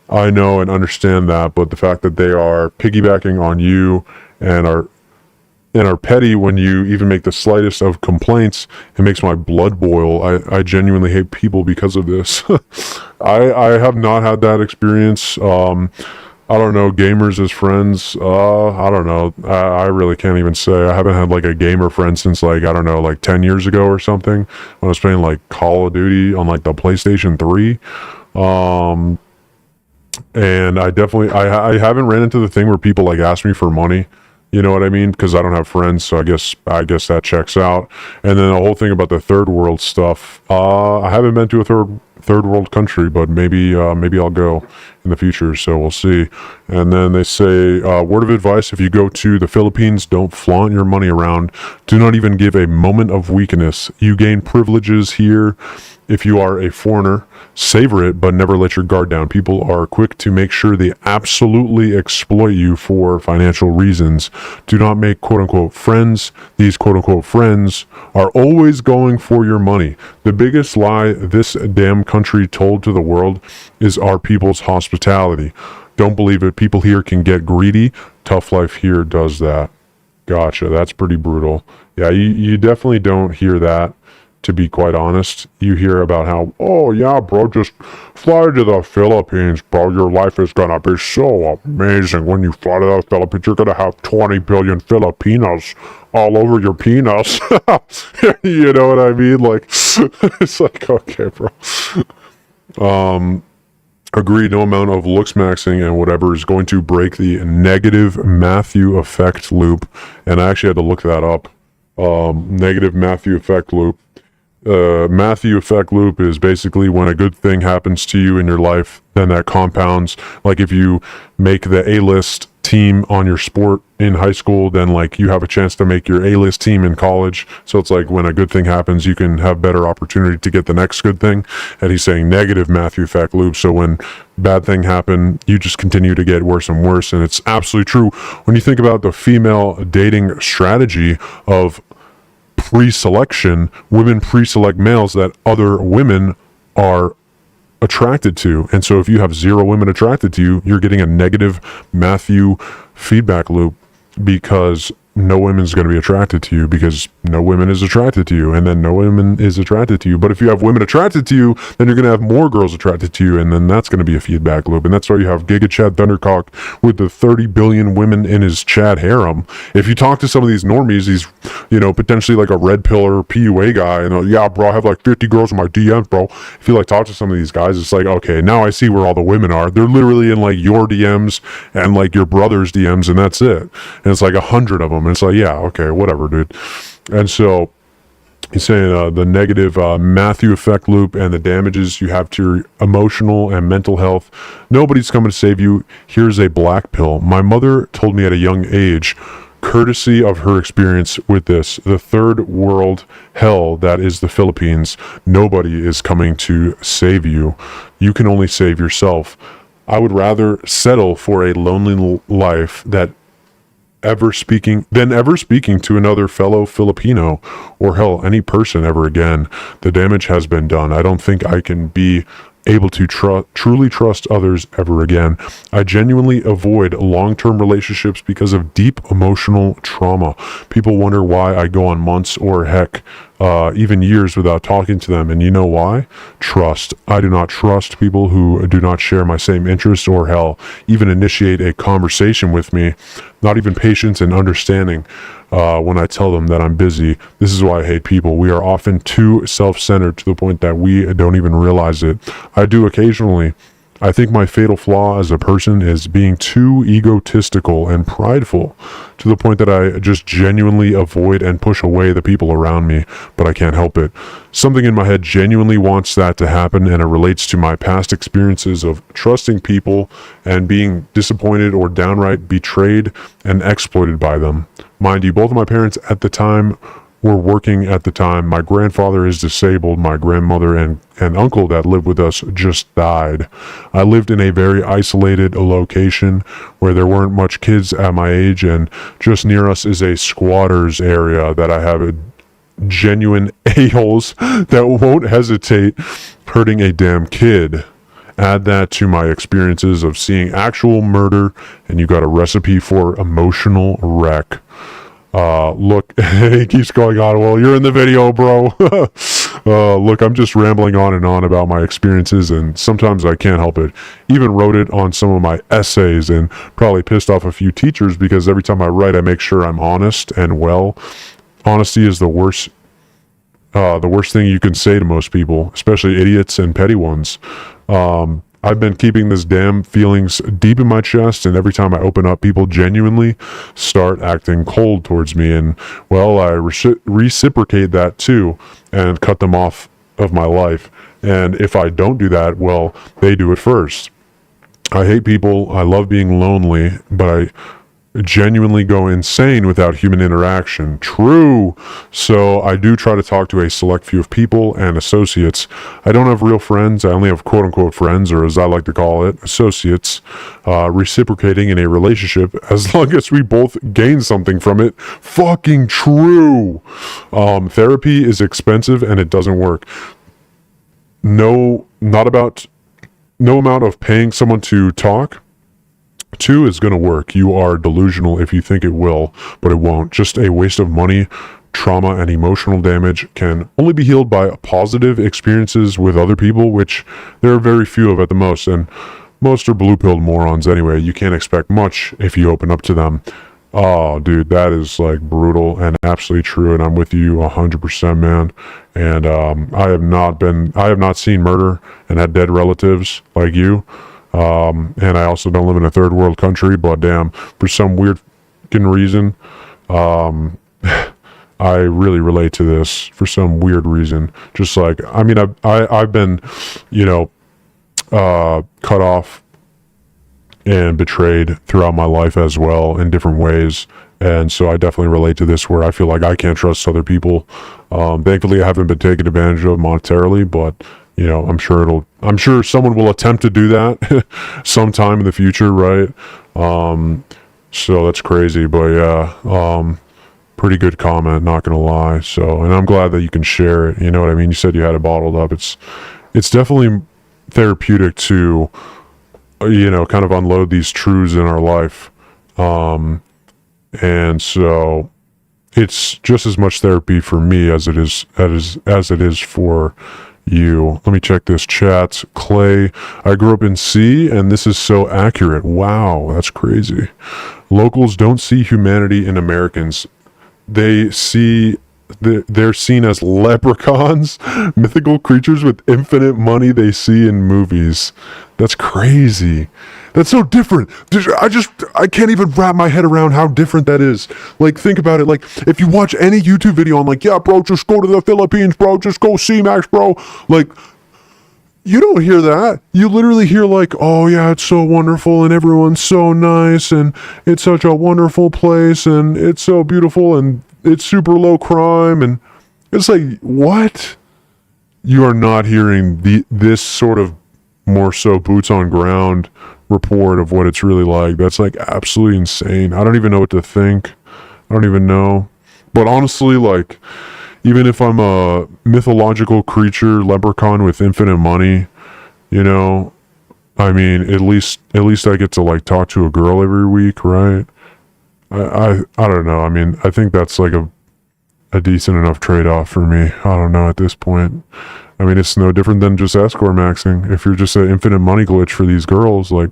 I know and understand that, but the fact that they are piggybacking on you and are and are petty when you even make the slightest of complaints. It makes my blood boil. I genuinely hate people because of this. I have not had that experience. I don't know, gamers as friends. I don't know. I really can't even say. I haven't had like a gamer friend since like, I don't know, like 10 years ago or something, when I was playing like Call of Duty on like the PlayStation 3. And I haven't ran into the thing where people like ask me for money. You know what I mean? Because I don't have friends, so I guess that checks out. And then the whole thing about the third world stuff. I haven't been to a third world country, but maybe I'll go in the future. So we'll see. And then they say, word of advice: if you go to the Philippines, don't flaunt your money around. Do not even give a moment of weakness. You gain privileges here. If you are a foreigner, savor it, but never let your guard down. People are quick to make sure they absolutely exploit you for financial reasons. Do not make quote-unquote friends. These quote-unquote friends are always going for your money. The biggest lie this damn country told to the world is our people's hospitality. Don't believe it. People here can get greedy. Tough life here does that. Gotcha. That's pretty brutal. Yeah, you definitely don't hear that. To be quite honest, you hear about how, oh yeah, bro, just fly to the Philippines, bro. Your life is gonna be so amazing. When you fly to the Philippines, you're gonna have 20 billion Filipinos all over your penis. You know what I mean? Like, it's like, okay, bro. Agree, no amount of looks maxing and whatever is going to break the negative Matthew effect loop. And I actually had to look that up. Negative Matthew effect loop. Matthew effect loop is basically when a good thing happens to you in your life, then that compounds. Like if you make the A-list team on your sport in high school, then like you have a chance to make your A-list team in college. So it's like when a good thing happens, you can have better opportunity to get the next good thing. And he's saying negative Matthew effect loop. So when bad thing happen, you just continue to get worse and worse. And it's absolutely true. When you think about the female dating strategy of pre-selection, women pre-select males that other women are attracted to. And so if you have 0 women attracted to you, you're getting a negative Matthew feedback loop, because no women's going to be attracted to you, because no women is attracted to you, and then no women is attracted to you. But if you have women attracted to you, then you're going to have more girls attracted to you, and then that's going to be a feedback loop. And that's why you have Giga Chad Thundercock with the 30 billion women in his Chad harem. If you talk to some of these normies, these, you know, potentially like a red pill or PUA guy, and yeah, bro, I have like 50 girls in my DMs, bro. If you like talk to some of these guys, it's like, okay, now I see where all the women are. They're literally in like your DMs and like your brother's DMs, and that's it. And it's like 100 of them. And it's like, yeah, okay, whatever, dude. And so he's saying the negative Matthew effect loop and the damages you have to your emotional and mental health. Nobody's coming to save you. Here's a black pill. My mother told me at a young age, courtesy of her experience with this, the third world hell that is the Philippines, nobody is coming to save you. You can only save yourself. I would rather settle for a lonely life than ever speaking to another fellow Filipino, or hell, any person ever again. The damage has been done. I don't think I can be able to truly trust others ever again. I genuinely avoid long-term relationships because of deep emotional trauma. People wonder why I go on months or heck, even years without talking to them. And you know why? Trust. I do not trust people who do not share my same interests, or hell, even initiate a conversation with me. Not even patience and understanding when I tell them that I'm busy. This is why I hate people. We are often too self-centered to the point that we don't even realize it. I do occasionally. I think my fatal flaw as a person is being too egotistical and prideful, to the point that I just genuinely avoid and push away the people around me, but I can't help it. Something in my head genuinely wants that to happen, and it relates to my past experiences of trusting people and being disappointed or downright betrayed and exploited by them. Mind you, both of my parents at the time were working at the time. My grandfather is disabled. My grandmother and uncle that lived with us just died. I lived in a very isolated location where there weren't much kids at my age, and just near us is a squatters area that I have genuine a-holes that won't hesitate hurting a damn kid. Add that to my experiences of seeing actual murder, and you got a recipe for emotional wreck. Look, he keeps going on. Well, you're in the video, bro. Look, I'm just rambling on and on about my experiences, and sometimes I can't help it. Even wrote it on some of my essays and probably pissed off a few teachers because every time I write, I make sure I'm honest and well. Honesty is the worst thing you can say to most people, especially idiots and petty ones. I've been keeping this damn feelings deep in my chest, and every time I open up, people genuinely start acting cold towards me, and, well, I reciprocate that too, and cut them off of my life. And if I don't do that, well, they do it first. I hate people. I love being lonely, but I genuinely go insane without human interaction. True. So I do try to talk to a select few of people and associates. I don't have real friends. I only have quote unquote friends, or as I like to call it, associates, reciprocating in a relationship as long as we both gain something from it. Fucking true. Therapy is expensive and it doesn't work. No amount of paying someone to talk to is going to work. You are delusional if you think it will, but it won't. Just a waste of money. Trauma and emotional damage can only be healed by positive experiences with other people, which there are very few of at the most, and most are blue-pilled morons anyway. You can't expect much if you open up to them. Oh, dude, that is like brutal and absolutely true, and I'm with you 100%, man. And I have not seen murder and had dead relatives like you. And I also don't live in a third world country, but damn, for some weird fucking reason, I really relate to this for some weird reason. Just like, I mean, I've been, cut off and betrayed throughout my life as well in different ways. And so I definitely relate to this, where I feel like I can't trust other people. Thankfully I haven't been taken advantage of monetarily, but I'm sure someone will attempt to do that sometime in the future, right? So that's crazy, but yeah, pretty good comment, not gonna lie. So, and I'm glad that you can share it. You know what I mean? You said you had it bottled up. It's definitely therapeutic to, kind of unload these truths in our life. And so it's just as much therapy for me as it is for you. Let me check this chat. Clay, I grew up in C, and this is so accurate. Wow, that's crazy. Locals don't see humanity in Americans. They're seen as leprechauns, mythical creatures with infinite money they see in movies. That's crazy. That's so different. I can't even wrap my head around how different that is. Like, think about it. Like, if you watch any YouTube video, I'm like, yeah, bro, just go to the Philippines, bro. Just go CMAX, bro. Like, you don't hear that. You literally hear like, oh yeah, it's so wonderful and everyone's so nice and it's such a wonderful place and it's so beautiful and it's super low crime. And it's like, what? You are not hearing this sort of more so boots on ground report of what it's really like. That's like absolutely insane. I don't even know what to think. I don't even know. But honestly, like, even if I'm a mythological creature, leprechaun with infinite money, I mean, at least I get to like talk to a girl every week, right? I don't know. I mean, I think that's like a decent enough trade-off for me. I don't know at this point. I mean, it's no different than just escort maxing. If you're just an infinite money glitch for these girls, like,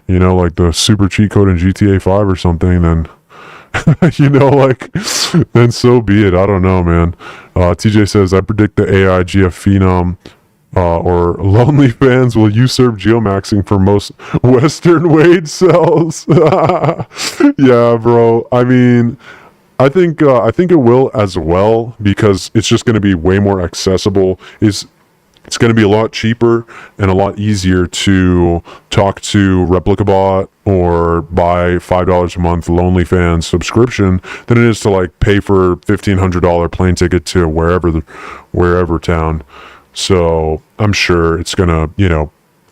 like the super cheat code in GTA 5 or something, then, then so be it. I don't know, man. TJ says, I predict the AI GF Phenom or Lonely fans will usurp geomaxing for most Western wage cells. Yeah, bro. I mean, I think it will as well, because it's just going to be way more accessible. It's going to be a lot cheaper and a lot easier to talk to Replicabot or buy $5 a month LonelyFans subscription than it is to like pay for $1,500 plane ticket to wherever town. So I'm sure it's gonna,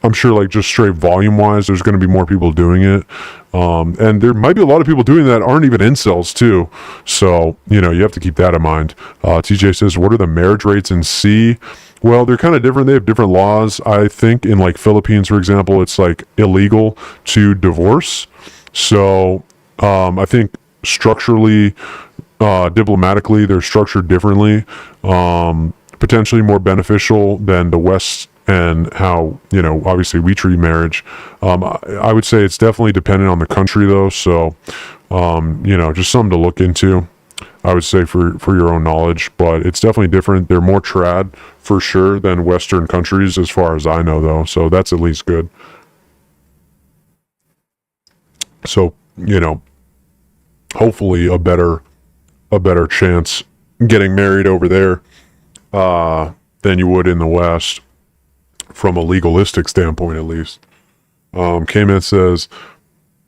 I'm sure like just straight volume wise, there's going to be more people doing it. And there might be a lot of people doing that aren't even incels too. So, you have to keep that in mind. TJ says, what are the marriage rates in C? Well, they're kind of different. They have different laws. I think in like Philippines, for example, it's like illegal to divorce. So, I think structurally diplomatically, they're structured differently, potentially more beneficial than the West and how, obviously we treat marriage. I would say it's definitely dependent on the country though. So, just something to look into, I would say for your own knowledge, but it's definitely different. They're more trad for sure than Western countries as far as I know though. So that's at least good. So, hopefully a better chance getting married over there than you would in the West, from a legalistic standpoint at least. K-Man says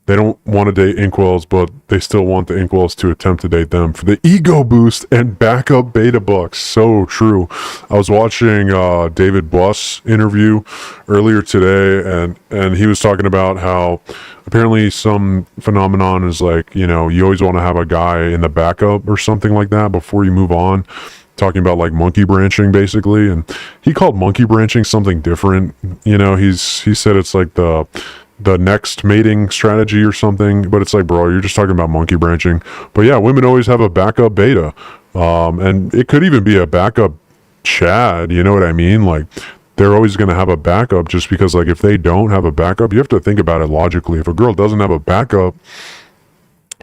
they don't want to date inkwells, but they still want the inkwells to attempt to date them for the ego boost and backup beta bucks. So true. I was watching David Buss interview earlier today, and he was talking about how apparently some phenomenon is like, you always want to have a guy in the backup or something like that before you move on. Talking about like monkey branching basically, and he called monkey branching something different. He said it's like the next mating strategy or something, but it's like, bro, you're just talking about monkey branching. But yeah, women always have a backup beta, and it could even be a backup Chad, you know what I mean? Like, they're always going to have a backup, just because like if they don't have a backup, you have to think about it logically. If a girl doesn't have a backup,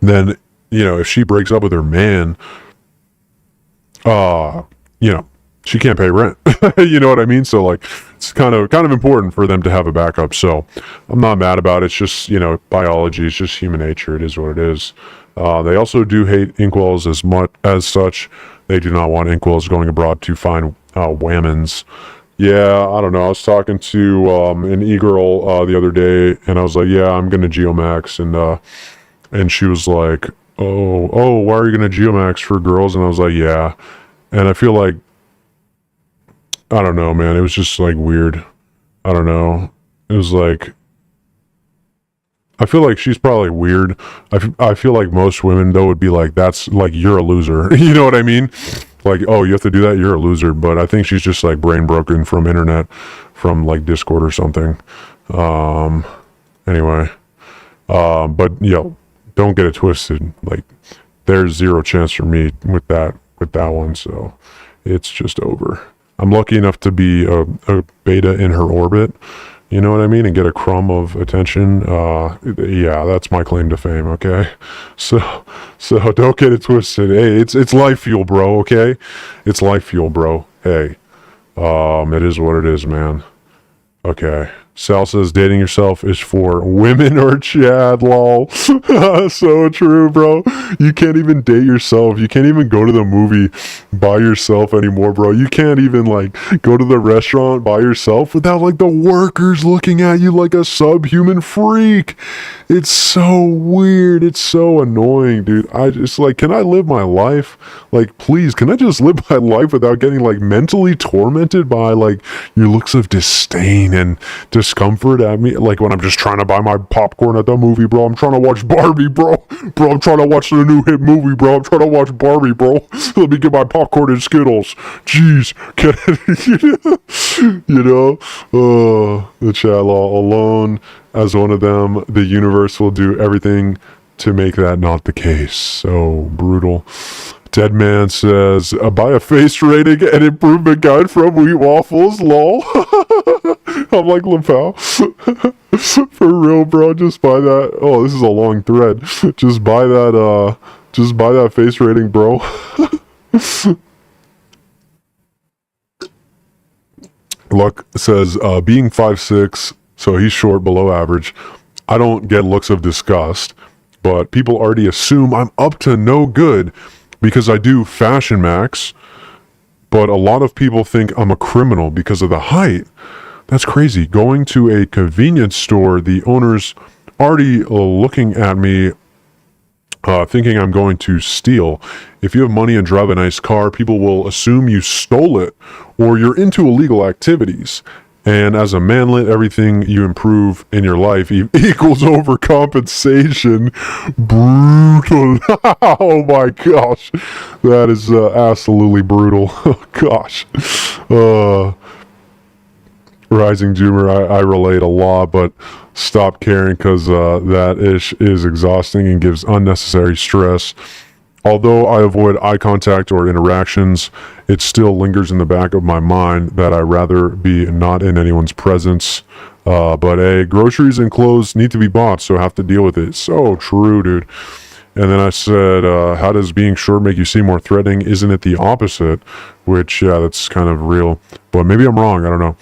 then if she breaks up with her man, she can't pay rent. You know what I mean? So like, it's kind of important for them to have a backup. So I'm not mad about it. It's just, biology. It's just human nature. It is what it is. They also do hate inkwells as much as such. They do not want inkwells going abroad to find whammons. Yeah, I don't know. I was talking to an e-girl the other day, and I was like, yeah, I'm going to Geomax. And she was like, oh, why are you going to Geomax for girls? And I was like, yeah. And I feel like, I don't know, man. It was just like weird. I don't know. It was like, I feel like she's probably weird. I feel like most women though would be like, that's like, you're a loser. You know what I mean? Like, oh, you have to do that, you're a loser. But I think she's just like brain broken from internet, from like Discord or something. Anyway, but don't get it twisted. Like, there's zero chance for me with that one. So it's just over. I'm lucky enough to be a beta in her orbit, you know what I mean, and get a crumb of attention. Yeah, that's my claim to fame. Okay, so don't get it twisted. Hey, it's life fuel, bro. Okay, it's life fuel, bro. Hey, it is what it is, man. Okay. Sal says dating yourself is for women or Chad, lol. So true, bro. You can't even date yourself. You can't even go to the movie by yourself anymore, bro. You can't even like go to the restaurant by yourself without like the workers looking at you like a subhuman freak. It's so weird. It's so annoying, dude. I just like, can I live my life? Like, please, can I just live my life without getting like mentally tormented by like your looks of disdain and discomfort at me? Like when I'm just trying to buy my popcorn at the movie, bro. I'm trying to watch Barbie, bro. Bro, I'm trying to watch the new hit movie, bro. I'm trying to watch Barbie, bro. Let me get my popcorn and Skittles. Jeez. The chat law alone as one of them, the universe will do everything to make that not the case. So brutal. Deadman says, buy a face rating and improvement guide from Wheat Waffles, lol. I'm like, LaPow. For real, bro, just buy that. Oh, this is a long thread. Just buy that face rating, bro. Luck says, being 5'6", so he's short, below average. I don't get looks of disgust, but people already assume I'm up to no good because I do Fashion Max, but a lot of people think I'm a criminal because of the height. That's crazy. Going to a convenience store, the owner's already looking at me, thinking I'm going to steal. If you have money and drive a nice car, people will assume you stole it or you're into illegal activities. And as a manlet, everything you improve in your life equals overcompensation. Brutal. Oh my gosh. That is absolutely brutal. Oh gosh. Rising Joomer, I relate a lot, but stop caring because that ish is exhausting and gives unnecessary stress. Although I avoid eye contact or interactions, it still lingers in the back of my mind that I'd rather be not in anyone's presence. But hey, groceries and clothes need to be bought, so I have to deal with it. So true, dude. And then I said, how does being short make you seem more threatening? Isn't it the opposite? Which, yeah, that's kind of real. But maybe I'm wrong. I don't know.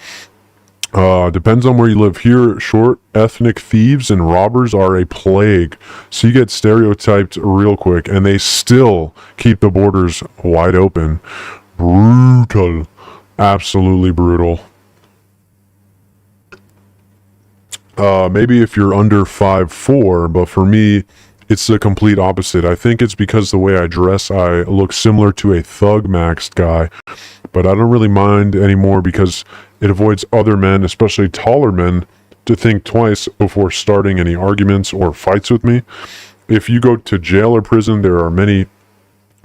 Depends on where you live. Here, short ethnic thieves and robbers are a plague. So you get stereotyped real quick, and they still keep the borders wide open. Brutal. Absolutely brutal. Maybe if you're under 5'4", but for me, it's the complete opposite. I think it's because the way I dress, I look similar to a thug maxed guy, but I don't really mind anymore because it avoids other men, especially taller men, to think twice before starting any arguments or fights with me. If you go to jail or prison, there are many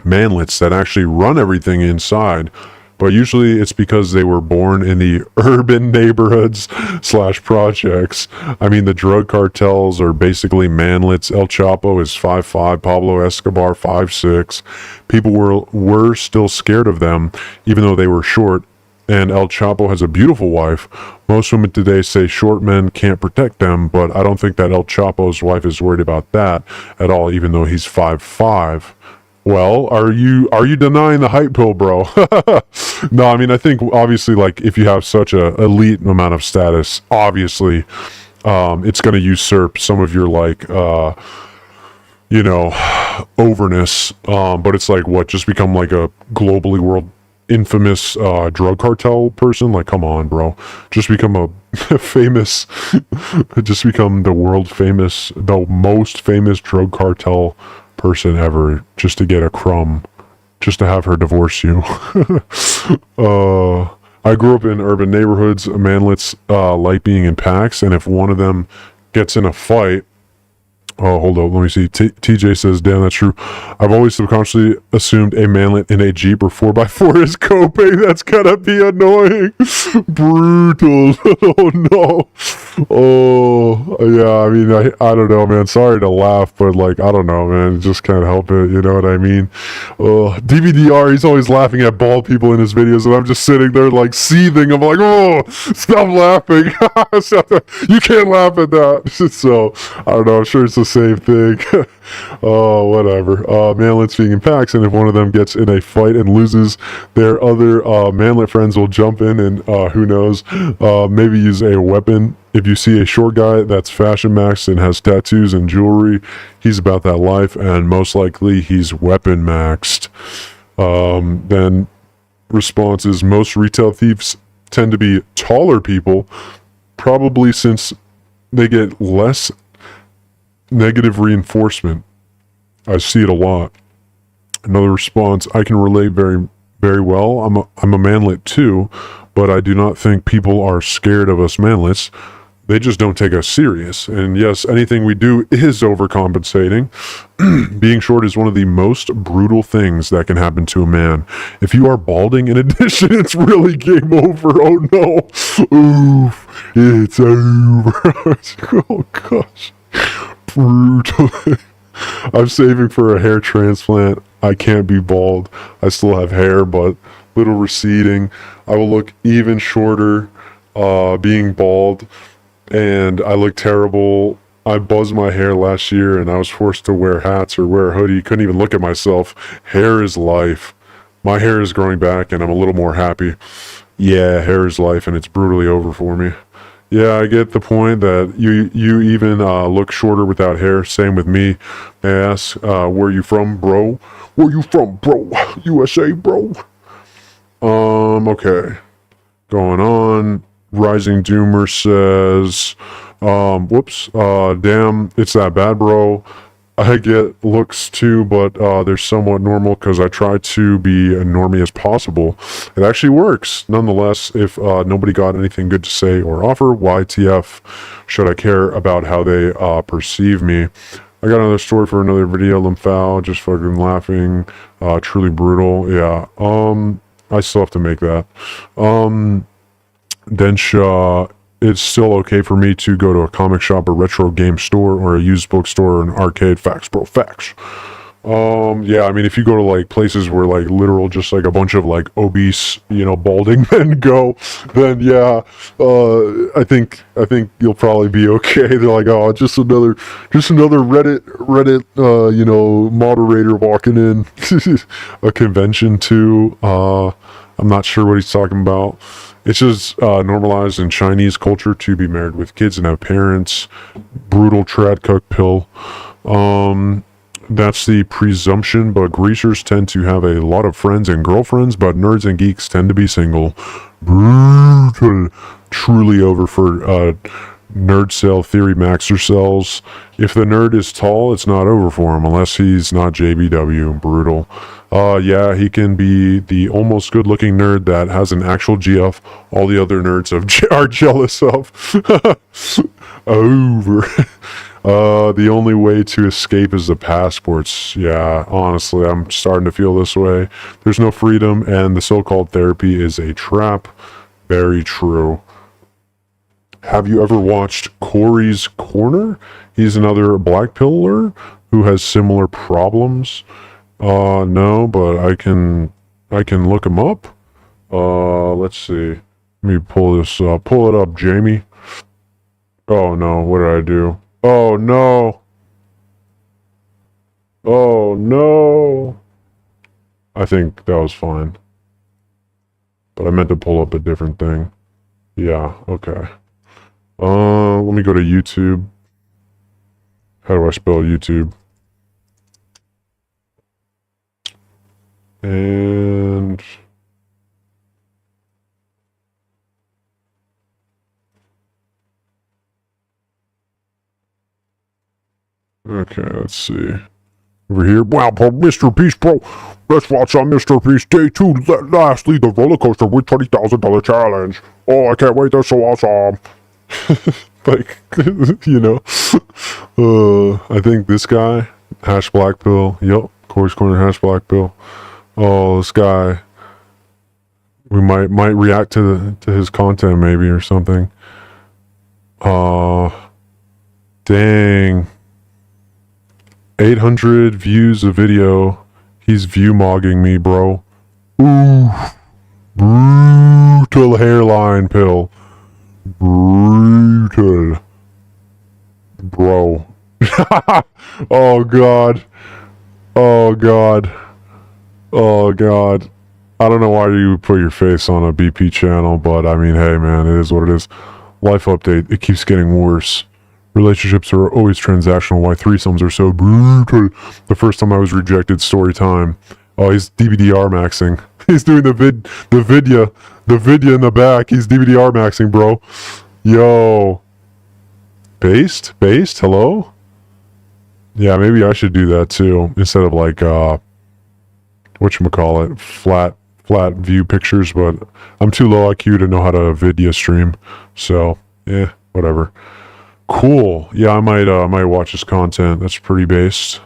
manlets that actually run everything inside, but usually it's because they were born in the urban neighborhoods / projects. I mean, the drug cartels are basically manlets. El Chapo is 5'5", Pablo Escobar 5'6". People were still scared of them, even though they were short. And El Chapo has a beautiful wife. Most women today say short men can't protect them, but I don't think that El Chapo's wife is worried about that at all, even though he's 5'5". Well, are you denying the hype pill, bro? No, I mean, I think obviously, like, if you have such a elite amount of status, obviously, it's going to usurp some of your, like, overness. But it's like, what, just become like a globally world infamous drug cartel person? Like, come on, bro. Just become a famous, just become the world famous, the most famous drug cartel person ever, just to get a crumb, just to have her divorce you. I grew up in urban neighborhoods. Manlets like being in packs, and if one of them gets in a fight, oh, hold up, let me see. TJ says, damn, that's true. I've always subconsciously assumed a manlet in a Jeep or 4x4 is coping. That's gotta be annoying. Brutal. Oh, no. Oh, yeah, I mean, I don't know, man. Sorry to laugh, but, like, I don't know, man. Just can't help it, you know what I mean? DVDR, he's always laughing at bald people in his videos, and I'm just sitting there, like, seething. I'm like, oh, stop laughing. You can't laugh at that. So, I don't know. I'm sure it's the same thing. Oh, whatever. Manlets being in packs, and if one of them gets in a fight and loses, their other manlet friends will jump in and who knows, maybe use a weapon. If you see a short guy that's fashion maxed and has tattoos and jewelry, he's about that life, and most likely he's weapon maxed. Then response is, most retail thieves tend to be taller people, probably since they get less negative reinforcement. I see it a lot. Another response, I can relate very, very well. I'm a manlet too, but I do not think people are scared of us manlets. They just don't take us serious. And yes, anything we do is overcompensating. Being short is one of the most brutal things that can happen to a man. If you are balding in addition, it's really game over. Oh no. Oof. It's over. Oh gosh. Brutal. I'm saving for a hair transplant. I can't be bald. I still have hair, but little receding. I will look even shorter being bald, and I look terrible. I buzzed my hair last year, and I was forced to wear hats or wear a hoodie. Couldn't even look at myself. Hair is life. My hair is growing back, and I'm a little more happy. Yeah, hair is life, and it's brutally over for me. Yeah, I get the point that you even look shorter without hair. Same with me. I ask, where you from, bro? Where you from, bro? USA, bro? Okay. Going on. Rising Doomer says, whoops, damn, it's that bad, bro. I get looks too, but they're somewhat normal because I try to be as normie as possible. It actually works. Nonetheless, if nobody got anything good to say or offer, YTF should I care about how they perceive me? I got another story for another video. Lymphal, just fucking laughing. Truly brutal. Yeah. I still have to make that. Densha, it's still okay for me to go to a comic shop, a retro game store, or a used bookstore, or an arcade. Facts, bro, facts. Yeah, I mean, if you go to like places where like literal, just like a bunch of like obese, balding men go, then yeah, I think you'll probably be okay. They're like, oh, just another Reddit, moderator walking in a convention too. I'm not sure what he's talking about. It's just normalized in Chinese culture to be married with kids and have parents. Brutal trad cook pill. That's the presumption, but greasers tend to have a lot of friends and girlfriends, but nerds and geeks tend to be single. Brutal. Truly over for nerd cell theory maxer cells. If the nerd is tall, it's not over for him, unless he's not JBW. Brutal. Yeah, he can be the almost good-looking nerd that has an actual GF all the other nerds are jealous of. Over. The only way to escape is the passports. Yeah, honestly, I'm starting to feel this way. There's no freedom, and the so-called therapy is a trap. Very true. Have you ever watched Corey's Corner? He's another black pillar who has similar problems. No, but I can look him up. Let's see. Let me pull this up. Pull it up, Jamie. Oh no, what did I do? Oh no. Oh no. I think that was fine. But I meant to pull up a different thing. Yeah, okay. Let me go to YouTube. How do I spell YouTube? And okay, let's see. Over here. Wow, bro, Mr. Beast, bro. Let's watch on Mr. Beast Day 2. Lastly, the roller coaster with $20,000 challenge. Oh, I can't wait. That's so awesome. Like, I think this guy, Hash Black Pill. Yup, Corey's Corner Hash Black Pill. Oh, this guy. We might react to his content maybe or something. Dang. 800 views a video. He's view mogging me, bro. Ooh. Brutal hairline pill. Brutal. Bro. Oh god. Oh god. Oh god. I don't know why you put your face on a BP channel, but I mean, hey man, it is what it is. Life update. It keeps getting worse. Relationships are always transactional. Why threesomes are so brutal. The first time I was rejected, story time. Oh, he's DVDR maxing. He's doing the vidya in the back. He's DVDR maxing, bro. Yo. Based? Hello? Yeah, maybe I should do that too. Instead of like, whatchamacallit, flat view pictures, but I'm too low IQ to know how to vidya stream. So, whatever. Cool. Yeah, I might watch his content. That's pretty based.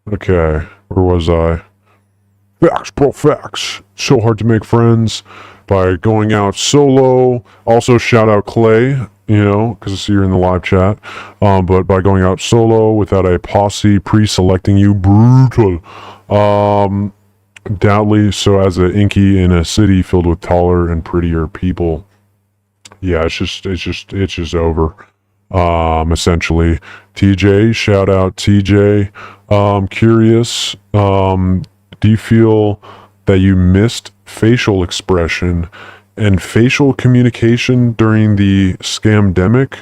Okay. Where was I? Facts, bro, facts. So hard to make friends by going out solo. Also, shout out Clay, because I see you're in the live chat. But by going out solo without a posse pre-selecting you, brutal. Doubtly so as an inky in a city filled with taller and prettier people. Yeah, it's just over. Essentially. TJ, shout out TJ. Curious, do you feel that you missed facial expression and facial communication during the scamdemic?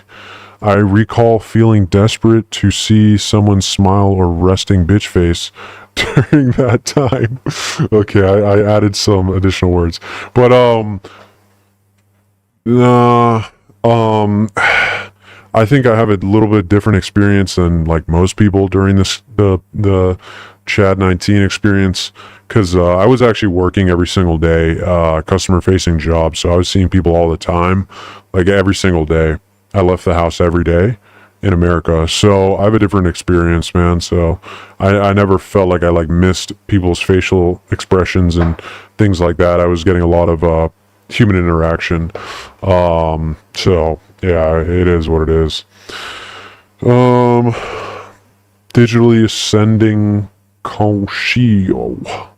I recall feeling desperate to see someone smile or resting bitch face during that time. Okay, I added some additional words. But, I think I have a little bit different experience than like most people during the Chad 19 experience, because I was actually working every single day, customer facing job, so I was seeing people all the time, like every single day. I left the house every day in America, so I have a different experience, man. So I never felt like I like missed people's facial expressions and things like that. I was getting a lot of human interaction. So yeah, it is what it is. digitally ascending conscio.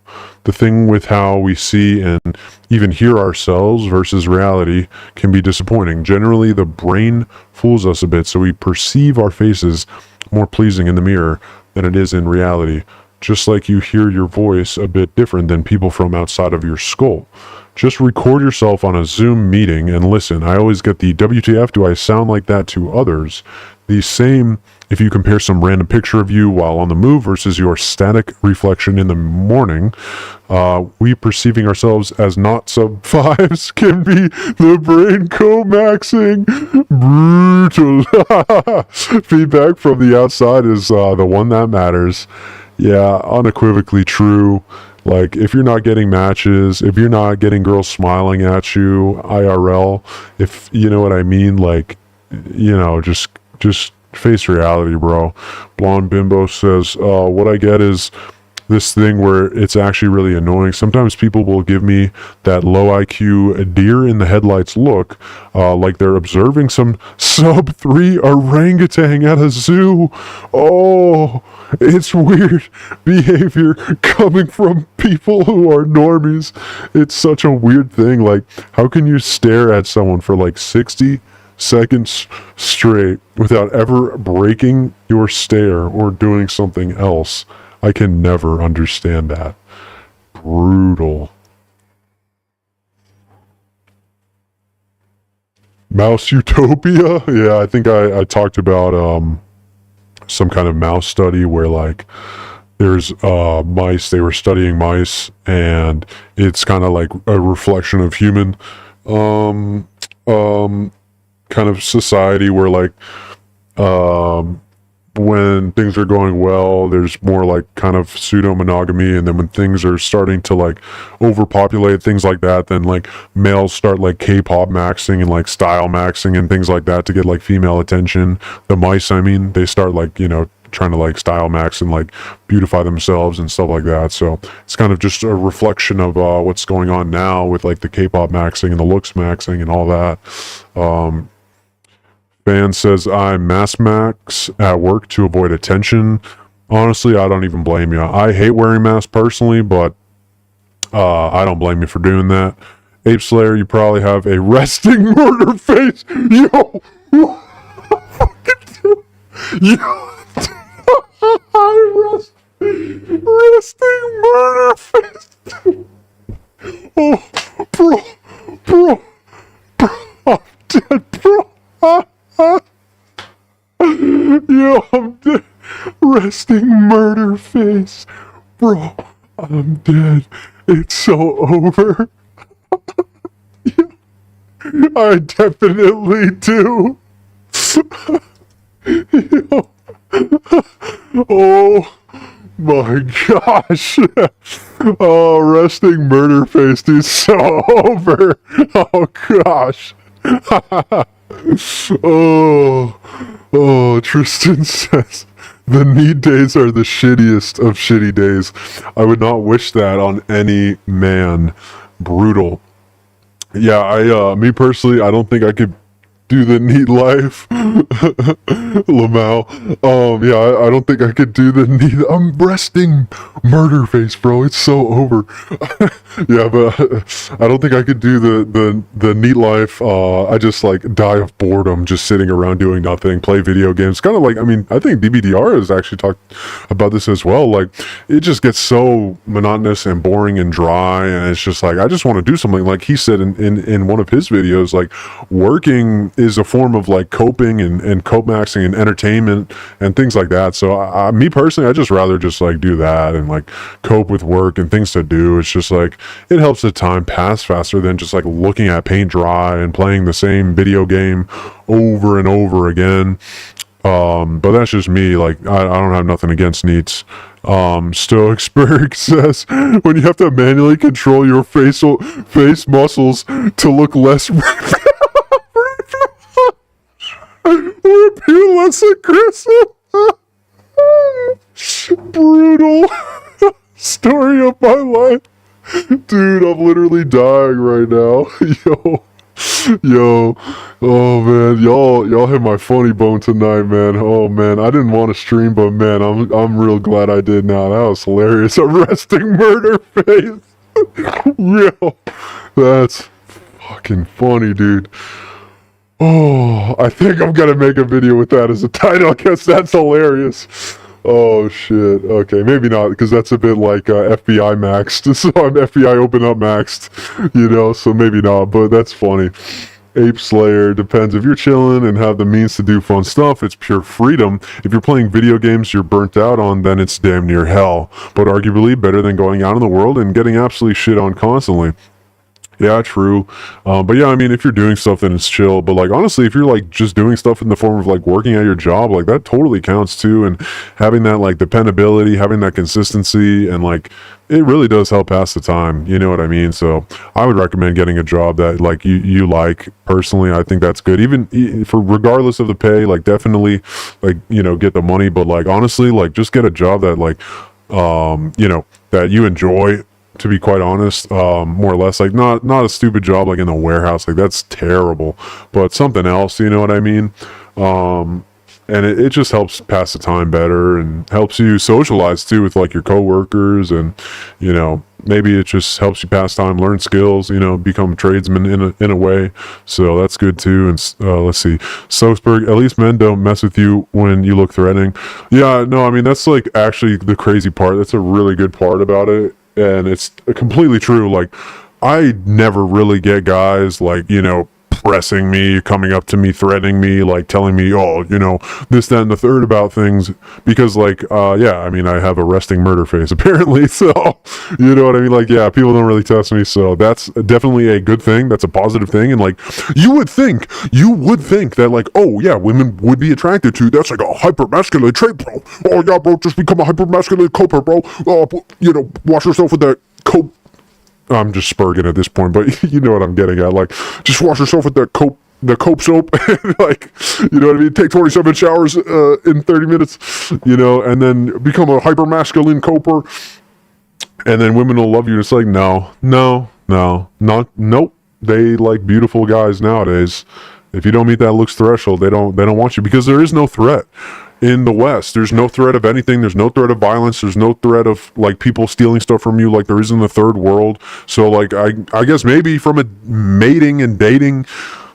The thing with how we see and even hear ourselves versus reality can be disappointing. Generally, the brain fools us a bit, so we perceive our faces more pleasing in the mirror than it is in reality. Just like you hear your voice a bit different than people from outside of your skull. Just record yourself on a Zoom meeting and listen. I always get the WTF, do I sound like that to others? The same if you compare some random picture of you while on the move versus your static reflection in the morning. We perceiving ourselves as not sub fives can be the brain co-maxing. Brutal. Feedback from the outside is the one that matters. Yeah, unequivocally true. Like, if you're not getting matches, if you're not getting girls smiling at you, IRL, if you know what I mean, like, just face reality, bro. Blonde Bimbo says, what I get is this thing where it's actually really annoying. Sometimes people will give me that low IQ deer in the headlights look, like they're observing some sub 3 orangutan at a zoo. Oh, it's weird behavior coming from people who are normies. It's such a weird thing. Like, how can you stare at someone for like 60 seconds straight without ever breaking your stare or doing something else? I can never understand that. Brutal. Mouse Utopia? Yeah, I think I talked about some kind of mouse study where, like, there's mice, they were studying mice, and it's kind of like a reflection of human kind of society where, like, when things are going well, there's more like kind of pseudo monogamy, and then when things are starting to like overpopulate, things like that, then like males start like K-pop maxing and like style maxing and things like that to get like female attention. The mice, I mean, they start like, you know, trying to like style max and like beautify themselves and stuff like that. So it's kind of just a reflection of what's going on now with like the K-pop maxing and the looks maxing and all that. Fan says, I mask at work to avoid attention. Honestly, I don't even blame you. I hate wearing masks personally, but I don't blame you for doing that. Ape Slayer, you probably have a resting murder face. Yo! Yo! Resting murder face. Oh, bro, I'm dead, bro. Yo, I'm dead. Resting murder face. Bro, I'm dead. It's so over. Yeah, I definitely do. Yo. Oh my gosh. Oh, resting murder face, dude, so over. Oh gosh. Oh, Tristan says, the need days are the shittiest of shitty days. I would not wish that on any man. Brutal. Yeah, me personally, I don't think I could do the neat life. Lamau. Yeah, I don't think I could do the neat. I'm resting murder face, bro. It's so over. Yeah, but I don't think I could do the neat life. I just like die of boredom, just sitting around doing nothing, play video games. Kind of like, I mean, I think BBDR has actually talked about this as well. Like, it just gets so monotonous and boring and dry, and it's just like, I just want to do something. Like he said in one of his videos, like, working is a form of like coping and cope maxing and entertainment and things like that. So me personally, I just rather just like do that and like cope with work and things to do. It's just like, it helps the time pass faster than just like looking at paint dry and playing the same video game over and over again. But that's just me. Like, I don't have nothing against neats. Stoicsburg says, when you have to manually control your face muscles to look less or appear less aggressive. Brutal. Story of my life. Dude, I'm literally dying right now. Yo. Yo, oh man, y'all hit my funny bone tonight, man. Oh man, I didn't want to stream, but man, I'm real glad I did now. That was hilarious. Arresting murder face. Yo, that's fucking funny, dude. Oh, I think I'm gonna make a video with that as a title because that's hilarious. Oh shit. Okay, maybe not because that's a bit like FBI maxed. So I'm FBI open up maxed, So maybe not. But that's funny. Ape Slayer depends. If you're chilling and have the means to do fun stuff, it's pure freedom. If you're playing video games you're burnt out on, then it's damn near hell. But arguably better than going out in the world and getting absolutely shit on constantly. Yeah, true. But yeah, I mean, if you're doing stuff, then it's chill. But like, honestly, if you're like just doing stuff in the form of like working at your job, like that totally counts too. And having that like dependability, having that consistency, and like it really does help pass the time. You know what I mean? So I would recommend getting a job that like you like personally. I think that's good, even for regardless of the pay. Like definitely, like get the money, but like honestly, like just get a job that like that you enjoy, to be quite honest, more or less, like not a stupid job like in the warehouse, like that's terrible, but something else, you know what I mean? And it just helps pass the time better and helps you socialize too with like your coworkers, and maybe it just helps you pass time, learn skills, become a tradesman in a way. So that's good too. And let's see, Stokesburg, at least men don't mess with you when you look threatening. Yeah, no, I mean that's like actually the crazy part. That's a really good part about it. And it's completely true. Like, I never really get guys like, pressing me, coming up to me, threatening me, like telling me, oh, this, that, and the third about things. Because like, yeah, I mean, I have a resting murder face apparently. So, you know what I mean? Like, yeah, people don't really test me. So that's definitely a good thing. That's a positive thing. And like, you would think that like, oh yeah, women would be attracted to, that's like a hyper masculine trait, bro. Oh yeah, bro, just become a hyper masculine coper, bro. Wash yourself with that cope. I'm just spurging at this point, but you know what I'm getting at. Like, just wash yourself with that the cope soap, like, you know what I mean? Take 27 showers in 30 minutes, and then become a hyper masculine coper, and then women will love you. It's like, nope. They like beautiful guys nowadays. If you don't meet that looks threshold, they don't want you, because there is no threat. In the West, there's no threat of anything. There's no threat of violence. There's no threat of like people stealing stuff from you like there is in the third world. So like I guess maybe from a mating and dating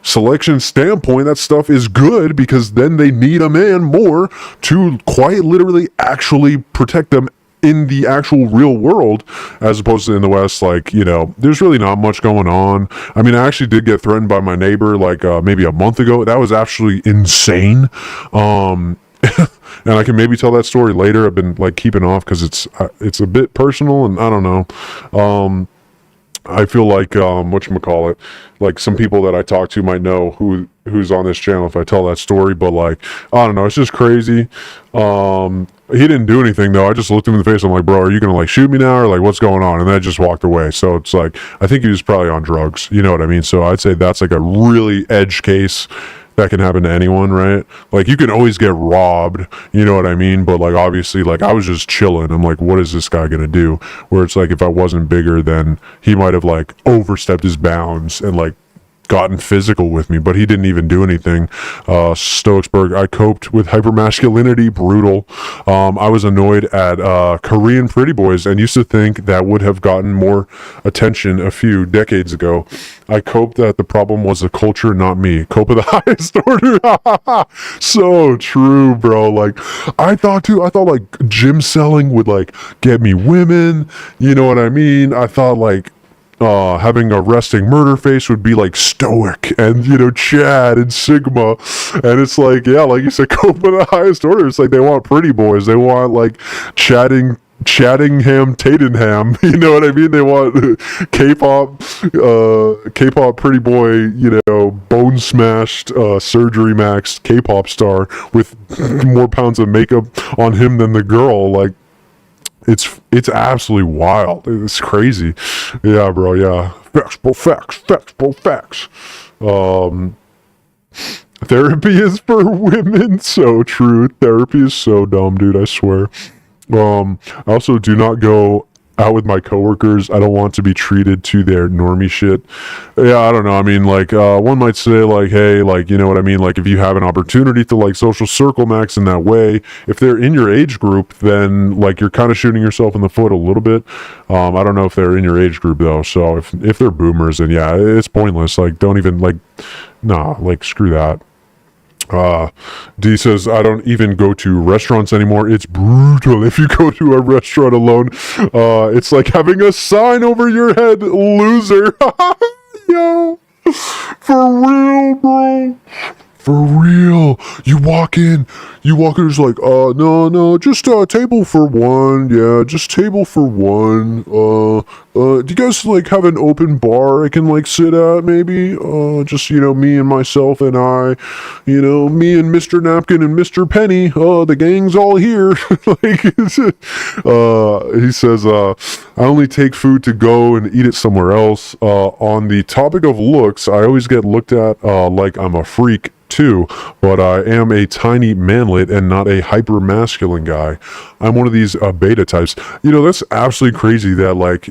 selection standpoint, that stuff is good, because then they need a man more to quite literally actually protect them in the actual real world, as opposed to in the West. Like, there's really not much going on. I mean, I actually did get threatened by my neighbor like maybe a month ago. That was actually insane. And I can maybe tell that story later. I've been like keeping off because it's a bit personal, and I don't know. I feel like whatchamacallit, like some people that I talk to might know who's on this channel if I tell that story, but like, I don't know, it's just crazy. He didn't do anything though. I just looked him in the face. I'm like, bro, are you gonna like shoot me now, or like what's going on? And then I just walked away. So it's like, I think he was probably on drugs. You know what I mean? So I'd say that's like a really edge case that can happen to anyone, right? Like, you can always get robbed, you know what I mean? But like, obviously, like, I was just chilling. I'm like, what is this guy gonna do? Where it's like, if I wasn't bigger, then he might have like overstepped his bounds and like gotten physical with me, but he didn't even do anything. Stokesburg, I coped with hypermasculinity, brutal. I was annoyed at Korean pretty boys and used to think that would have gotten more attention a few decades ago. I coped that the problem was the culture, not me. Cope of the highest order. So true, bro. Like, I thought like gym selling would like get me women, you know what I mean? I thought like having a resting murder face would be like stoic and, Chad and Sigma. And it's like, yeah, like you said, cope with the highest order. It's like they want pretty boys. They want like Chattingham Tatenham, you know what I mean? They want K-pop pretty boy, bone smashed, surgery maxed K-pop star with more pounds of makeup on him than the girl. Like, it's absolutely wild. It's crazy. Yeah, bro. Yeah. Facts, bro. Facts. Therapy is for women. So true. Therapy is so dumb, dude. I swear. I also do not go out with my coworkers. I don't want to be treated to their normie shit. Yeah, I don't know. I mean, like, one might say, like, hey, like, you know what I mean? Like, if you have an opportunity to, like, social circle max in that way, if they're in your age group, then, like, you're kind of shooting yourself in the foot a little bit. I don't know if they're in your age group, though. So if they're boomers, then yeah, it's pointless. Like, don't even, like, nah, like, screw that. D says, I don't even go to restaurants anymore. It's brutal if you go to a restaurant alone. It's like having a sign over your head, loser. Yo, for real, bro. For real. You walk in, it's like, no, just table for one. Yeah, just table for one. Do you guys like have an open bar I can like sit at maybe? Just, me and myself and I, me and Mr. Napkin and Mr. Penny, the gang's all here. Like, he says, I only take food to go and eat it somewhere else. On the topic of looks, I always get looked at, like I'm a freak too, but I am a tiny manlet and not a hyper masculine guy. I'm one of these beta types. That's absolutely crazy that like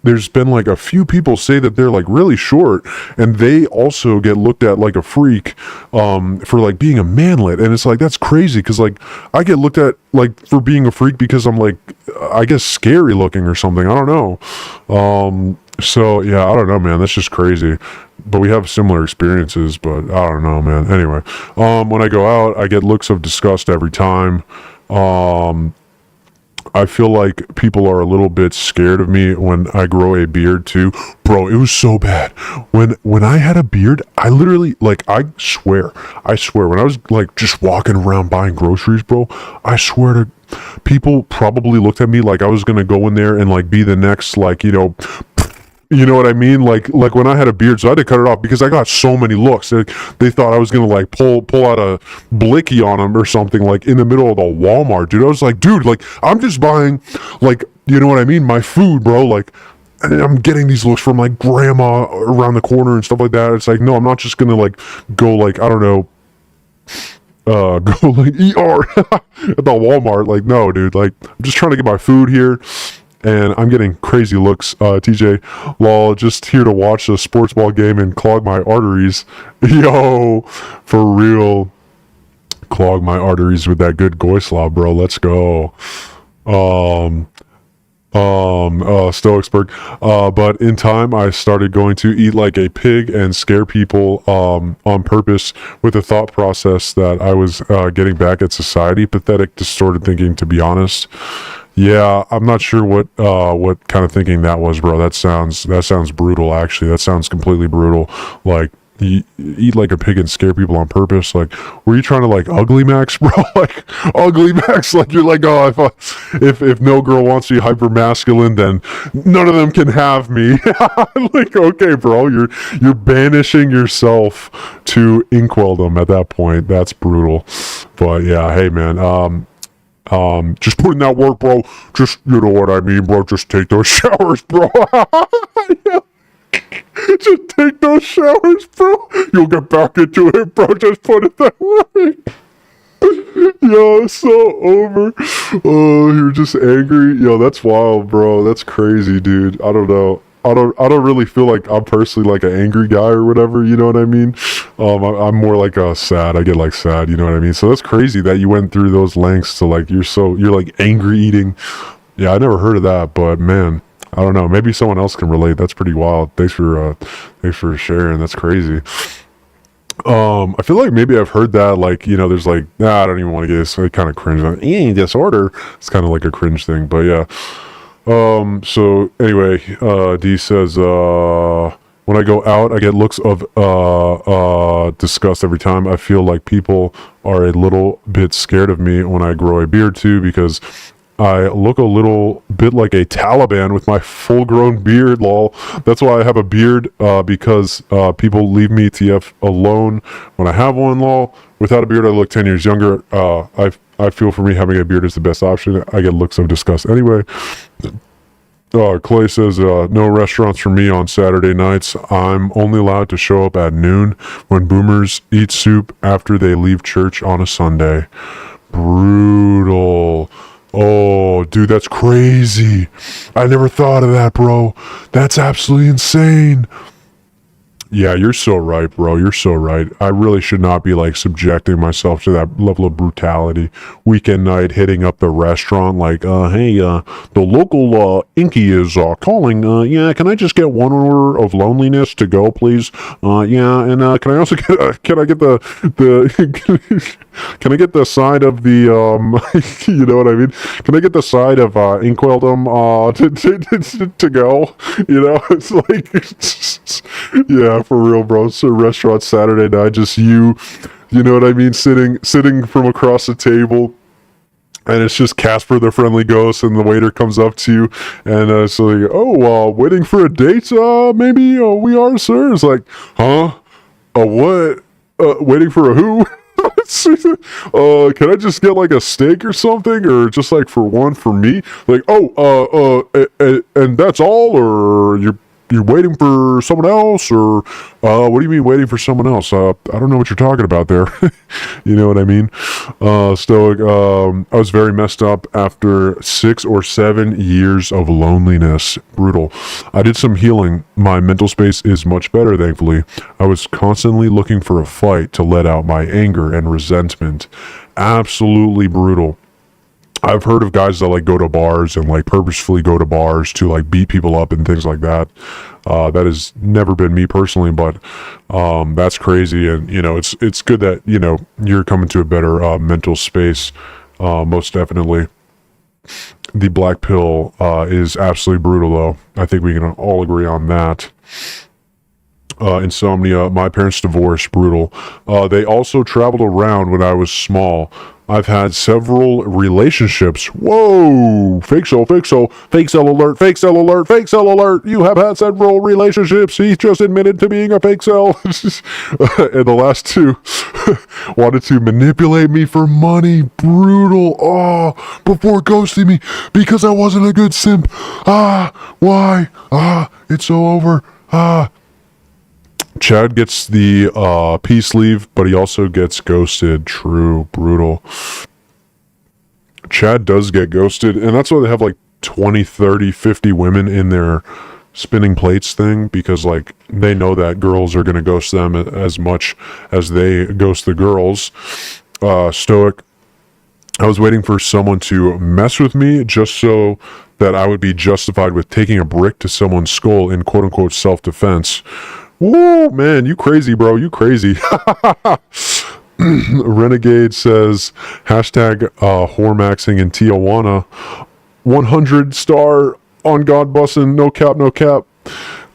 there's been like a few people say that they're like really short and they also get looked at like a freak for like being a manlet, and it's like that's crazy because like I get looked at like for being a freak because I'm like I guess scary looking or something. I don't know. So yeah, I don't know, man. That's just crazy. But we have similar experiences, but I don't know, man. Anyway, when I go out, I get looks of disgust every time. I feel like people are a little bit scared of me when I grow a beard too. Bro, it was so bad. When I had a beard, I literally, like, I swear, when I was, like, just walking around buying groceries, bro, I swear to, people probably looked at me like I was gonna go in there and, like, be the next, like, you know what I mean? Like when I had a beard, so I had to cut it off because I got so many looks. They thought I was gonna like pull out a blicky on them or something, like in the middle of the Walmart, dude. I was like, dude, like I'm just buying, like, you know what I mean? My food, bro. Like, and I'm getting these looks from like grandma around the corner and stuff like that. It's like, no, I'm not just gonna like go like, I don't know, go like ER at the Walmart. Like, no, dude. Like, I'm just trying to get my food here. And I'm getting crazy looks. TJ, lol, just here to watch a sports ball game and clog my arteries. Yo, for real. Clog my arteries with that good Goislaw, bro. Let's go. Stoicsburg. But in time, I started going to eat like a pig and scare people on purpose with the thought process that I was getting back at society. Pathetic, distorted thinking, to be honest. Yeah, I'm not sure what kind of thinking that was, bro. That sounds brutal, actually. That sounds completely brutal. Like, you eat like a pig and scare people on purpose. Like, were you trying to like ugly max, bro? Like ugly max, like you're like, oh, if no girl wants to be hyper masculine, then none of them can have me. Like, okay, bro, you're banishing yourself to inkwelldom at that point. That's brutal. But yeah, hey man, just put in that work, bro. Just, you know what I mean, bro. Just take those showers, bro. Just take those showers, bro. You'll get back into it, bro. Just put it that way. Yo, it's so over. Oh, you're just angry. Yo, that's wild, bro. That's crazy, dude. I don't know. I don't really feel like I'm personally like an angry guy or whatever, you know what I mean? I'm more like a sad. I get like sad, you know what I mean? So that's crazy that you went through those lengths to like you're like angry eating. Yeah, I never heard of that, but man, I don't know. Maybe someone else can relate. That's pretty wild. Thanks for sharing. That's crazy. I feel like maybe I've heard that, like, there's like, I don't even want to get this kind of cringe. Like, eating disorder. It's kind of like a cringe thing, but yeah. So anyway, D says, when I go out, I get looks of, disgust every time. I feel like people are a little bit scared of me when I grow a beard too, because I look a little bit like a Taliban with my full-grown beard, lol. That's why I have a beard, because people leave me TF alone when I have one, lol. Without a beard, I look 10 years younger. I feel for me having a beard is the best option. I get looks of disgust anyway. Clay says, no restaurants for me on Saturday nights. I'm only allowed to show up at noon when boomers eat soup after they leave church on a Sunday. Brutal. Oh, dude, that's crazy. I never thought of that, bro. That's absolutely insane. Yeah, you're so right, bro. You're so right. I really should not be like subjecting myself to that level of brutality. Weekend night, hitting up the restaurant, like, hey, the local Inky is calling. Yeah, can I just get one order of loneliness to go, please? Yeah, and can I also get? Can I get the can I get the side of the you know what I mean? Can I get the side of Inkwell to go? You know, it's like, yeah, for real, bro. It's a restaurant Saturday night, just you know what I mean? Sitting from across the table. And it's just Casper the Friendly Ghost, and the waiter comes up to you, and so like, oh, waiting for a date, maybe, we are, sir. It's like, huh? What? Waiting for a who? Can I just get like a steak or something, or just like for one for me? Like, and that's all, or you're waiting for someone else, or what do you mean waiting for someone else? I don't know what you're talking about there. You know what I mean? Stoic, I was very messed up after 6 or 7 years of loneliness. Brutal. I did some healing. My mental space is much better, thankfully. I was constantly looking for a fight to let out my anger and resentment. Absolutely brutal. I've heard of guys that like go to bars and like purposefully go to bars to like beat people up and things like that. That has never been me personally, but that's crazy. And you know, it's good that you know you're coming to a better mental space. Most definitely. The black pill is absolutely brutal, though. I think we can all agree on that. Insomnia, my parents divorced, brutal. They also traveled around when I was small. I've had several relationships. Whoa! Fake cell alert, fake cell alert, fake cell alert. You have had several relationships. He just admitted to being a fake cell. And the last two wanted to manipulate me for money. Brutal. Oh, before ghosting me because I wasn't a good simp. Why? It's so over. Chad gets the peace leave, but he also gets ghosted. True. Brutal. Chad does get ghosted, and that's why they have like 20, 30, 50 women in their spinning plates thing, because like they know that girls are going to ghost them as much as they ghost the girls. Stoic, I was waiting for someone to mess with me just so that I would be justified with taking a brick to someone's skull in quote-unquote self-defense. Woo, man, you crazy, bro. You crazy. Renegade says, hashtag whoremaxing in Tijuana. 100-star on God bussin', no cap, no cap.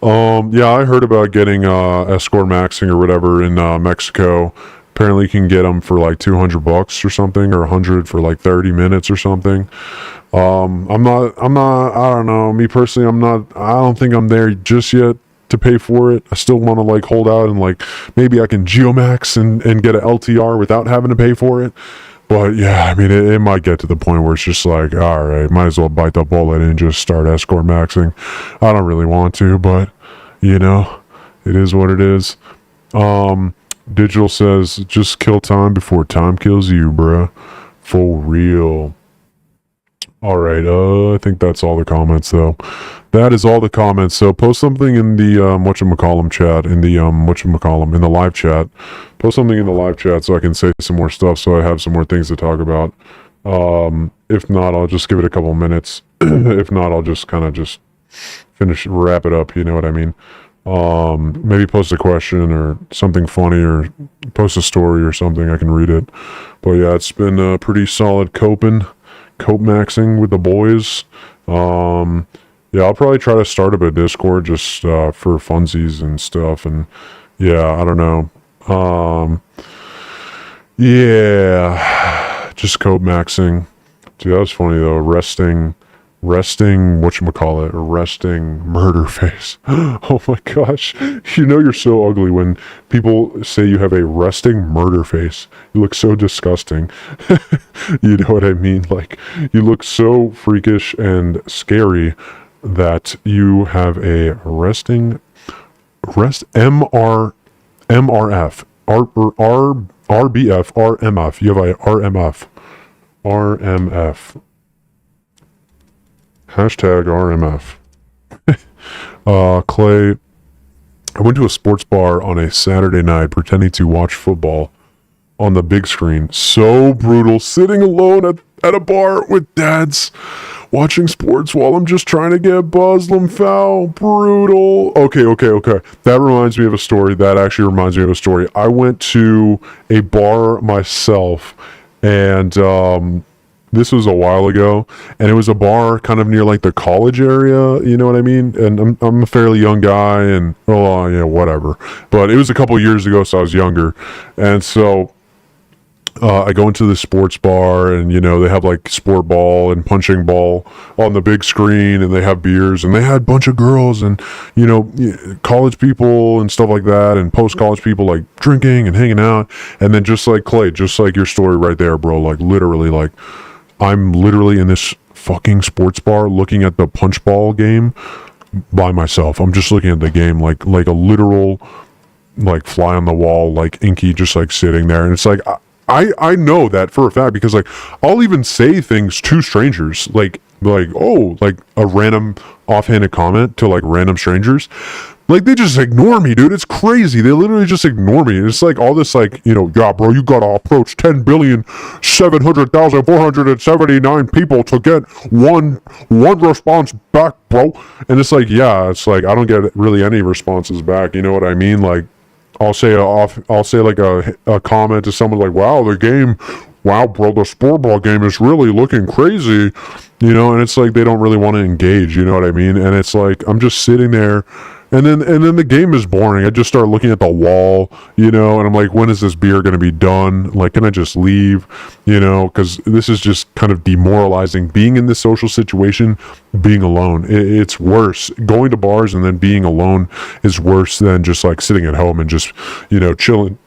Yeah, I heard about getting escort maxing or whatever in Mexico. Apparently you can get them for like $200 or something, or 100 for like 30 minutes or something. I'm not, I don't know. Me personally, I don't think I'm there just yet to pay for it. I still want to like hold out and like maybe I can geomax and get an LTR without having to pay for it. But yeah, I mean, it might get to the point where it's just like, all right, might as well bite the bullet and just start escort maxing. I don't really want to, but you know, it is what it is. Digital says, just kill time before time kills you, bruh. For real. All right, I think that's all the comments, though. That is all the comments. So post something in the whatchamacallum chat, in the whatchamacallum, in the live chat. Post something in the live chat so I can say some more stuff, so I have some more things to talk about. If not, I'll just give it a couple minutes. If not, I'll just kind of just wrap it up. You know what I mean? Maybe post a question or something funny, or post a story or something. I can read it. But yeah, it's been pretty solid cope maxing with the boys. Yeah, I'll probably try to start up a Discord just for funsies and stuff. And yeah, I don't know. Yeah, just cope maxing. Dude, that was funny though. Resting resting murder face. Oh my gosh. You know you're so ugly when people say you have a resting murder face. You look so disgusting. You know what I mean? Like, you look so freakish and scary that you have a MRF, RBF, RMF. You have a RMF. Hashtag RMF. Clay, I went to a sports bar on a Saturday night pretending to watch football on the big screen. So brutal, sitting alone at a bar with dads watching sports while I'm just trying to get Muslim foul. Brutal. Okay. That reminds me of a story. I went to a bar myself, and this was a while ago, and it was a bar kind of near like the college area, you know what I mean? And I'm a fairly young guy, and whatever. But it was a couple years ago, so I was younger, and so I go into the sports bar, and they have like sport ball and punching ball on the big screen, and they have beers, and they had a bunch of girls and college people and stuff like that, and post college people like drinking and hanging out, and then just like Clay, just like your story right there, bro. Like literally, like I'm literally in this fucking sports bar looking at the punch ball game by myself. I'm just looking at the game like a literal like fly on the wall, like Inky, just like sitting there, and it's like. I know that for a fact because like I'll even say things to strangers like a random offhanded comment to like random strangers. Like they just ignore me, dude. It's crazy. They literally just ignore me. It's like all this like, yeah, bro, you gotta approach 10,700,479 people to get one response back, bro. And it's like, yeah, it's like I don't get really any responses back. You know what I mean? Like I'll say like a comment to someone like, wow, bro, the sport ball game is really looking crazy, and it's like they don't really want to engage, you know what I mean? And it's like I'm just sitting there, and then the game is boring. I just start looking at the wall, and I'm like, when is this beer going to be done? Like, can I just leave? Because this is just kind of demoralizing. Being in this social situation, being alone, it's worse. Going to bars and then being alone is worse than just like sitting at home and just, chilling,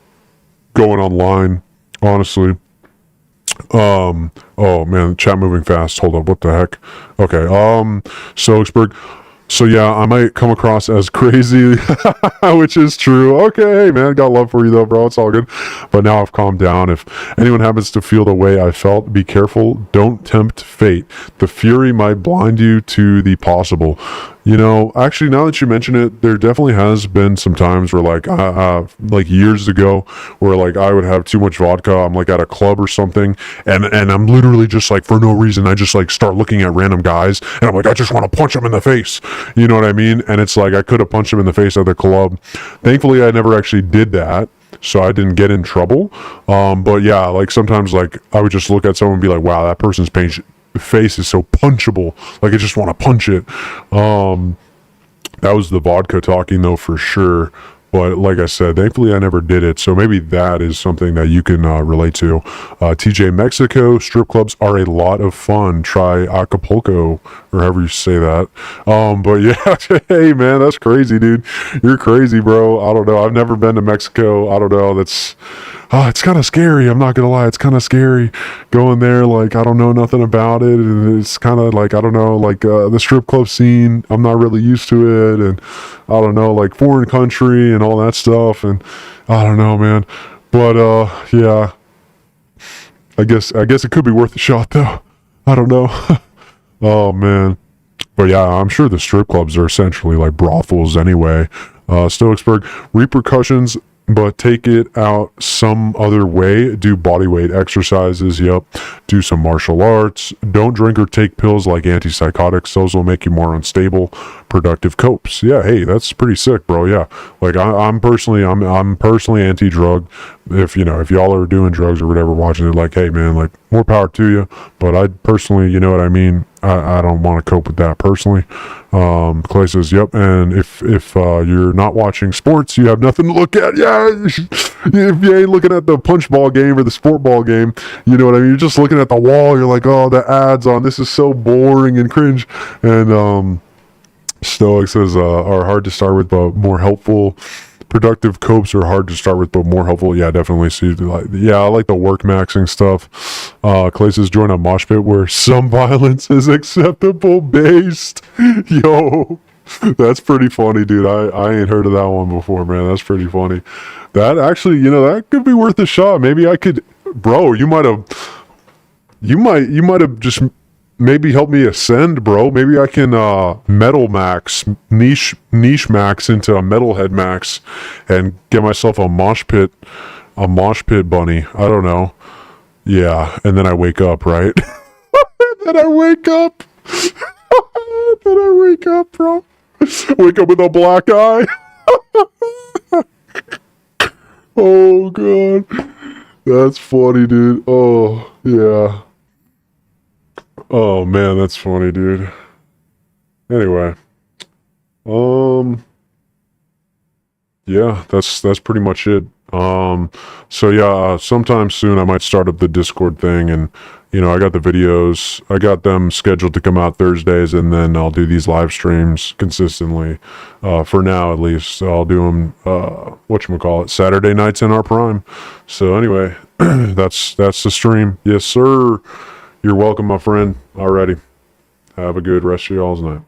going online, honestly. Oh man, chat moving fast. Hold up, what the heck? Okay, Soexberg. So yeah, I might come across as crazy, which is true. Okay, hey man, got love for you though, bro. It's all good. But now I've calmed down. If anyone happens to feel the way I felt, be careful. Don't tempt fate. The fury might blind you to the possible. Actually, now that you mention it, there definitely has been some times where like years ago where like I would have too much vodka. I'm like at a club or something, and I'm literally just like for no reason, I just like start looking at random guys, and I'm like, I just want to punch them in the face. You know what I mean? And it's like I could have punched him in the face at the club. Thankfully, I never actually did that, so I didn't get in trouble. But yeah, like sometimes like I would just look at someone and be like, wow, that person's face is so punchable. Like I just want to punch it. That was the vodka talking though, for sure. But like I said, thankfully I never did it. So maybe that is something that you can relate to. TJ, Mexico strip clubs are a lot of fun. Try Acapulco, or however you say that. But yeah, hey man, that's crazy, dude. You're crazy, bro. I don't know. I've never been to Mexico. I don't know. It's kind of scary. I'm not gonna lie. It's kind of scary going there. Like I don't know nothing about it, and it's kind of like I don't know, like the strip club scene. I'm not really used to it, and I don't know, like foreign country and all that stuff, and I don't know, man. But yeah, I guess it could be worth a shot though. I don't know. Oh man. But yeah, I'm sure the strip clubs are essentially like brothels anyway. Stoicsburg, repercussions, but take it out some other way. Do bodyweight exercises. Yep. Do some martial arts. Don't drink or take pills like antipsychotics. Those will make you more unstable. Productive copes. Yeah. Hey, that's pretty sick, bro. Yeah. Like I'm personally anti-drug. If y'all are doing drugs or whatever, watching it, like, hey man, like more power to you. But I personally, you know what I mean? I don't want to cope with that personally. Clay says, yep. And if you're not watching sports, you have nothing to look at. Yeah. If you ain't looking at the punch ball game or the sport ball game, you know what I mean? You're just looking at the wall. You're like, oh, the ads on this is so boring and cringe. And Stoic says, are hard to start with, but more helpful. Productive copes are hard to start with, but more helpful. Yeah, definitely. See, I like the work maxing stuff. Clay says, join a mosh pit where some violence is acceptable based. Yo, that's pretty funny, dude. I ain't heard of that one before, man. That's pretty funny. That actually, that could be worth a shot. Maybe I could, bro. You might have just maybe help me ascend, bro. Maybe I can metal max, niche max into a metalhead max, and get myself a mosh pit bunny. I don't know. Yeah, and then I wake up, right? Then I wake up. Then I wake up, bro. Wake up with a black eye. Oh god, that's funny, dude. Oh yeah. Oh man, that's funny, dude. Anyway, um, yeah, that's pretty much it. So yeah, sometime soon I might start up the Discord thing, and I got the videos. I got them scheduled to come out Thursdays, and then I'll do these live streams consistently. For now, at least, I'll do them. Whatchamacallit, Saturday nights in our prime. So anyway, that's the stream. Yes, sir. You're welcome, my friend. Alrighty. Have a good rest of y'all's night.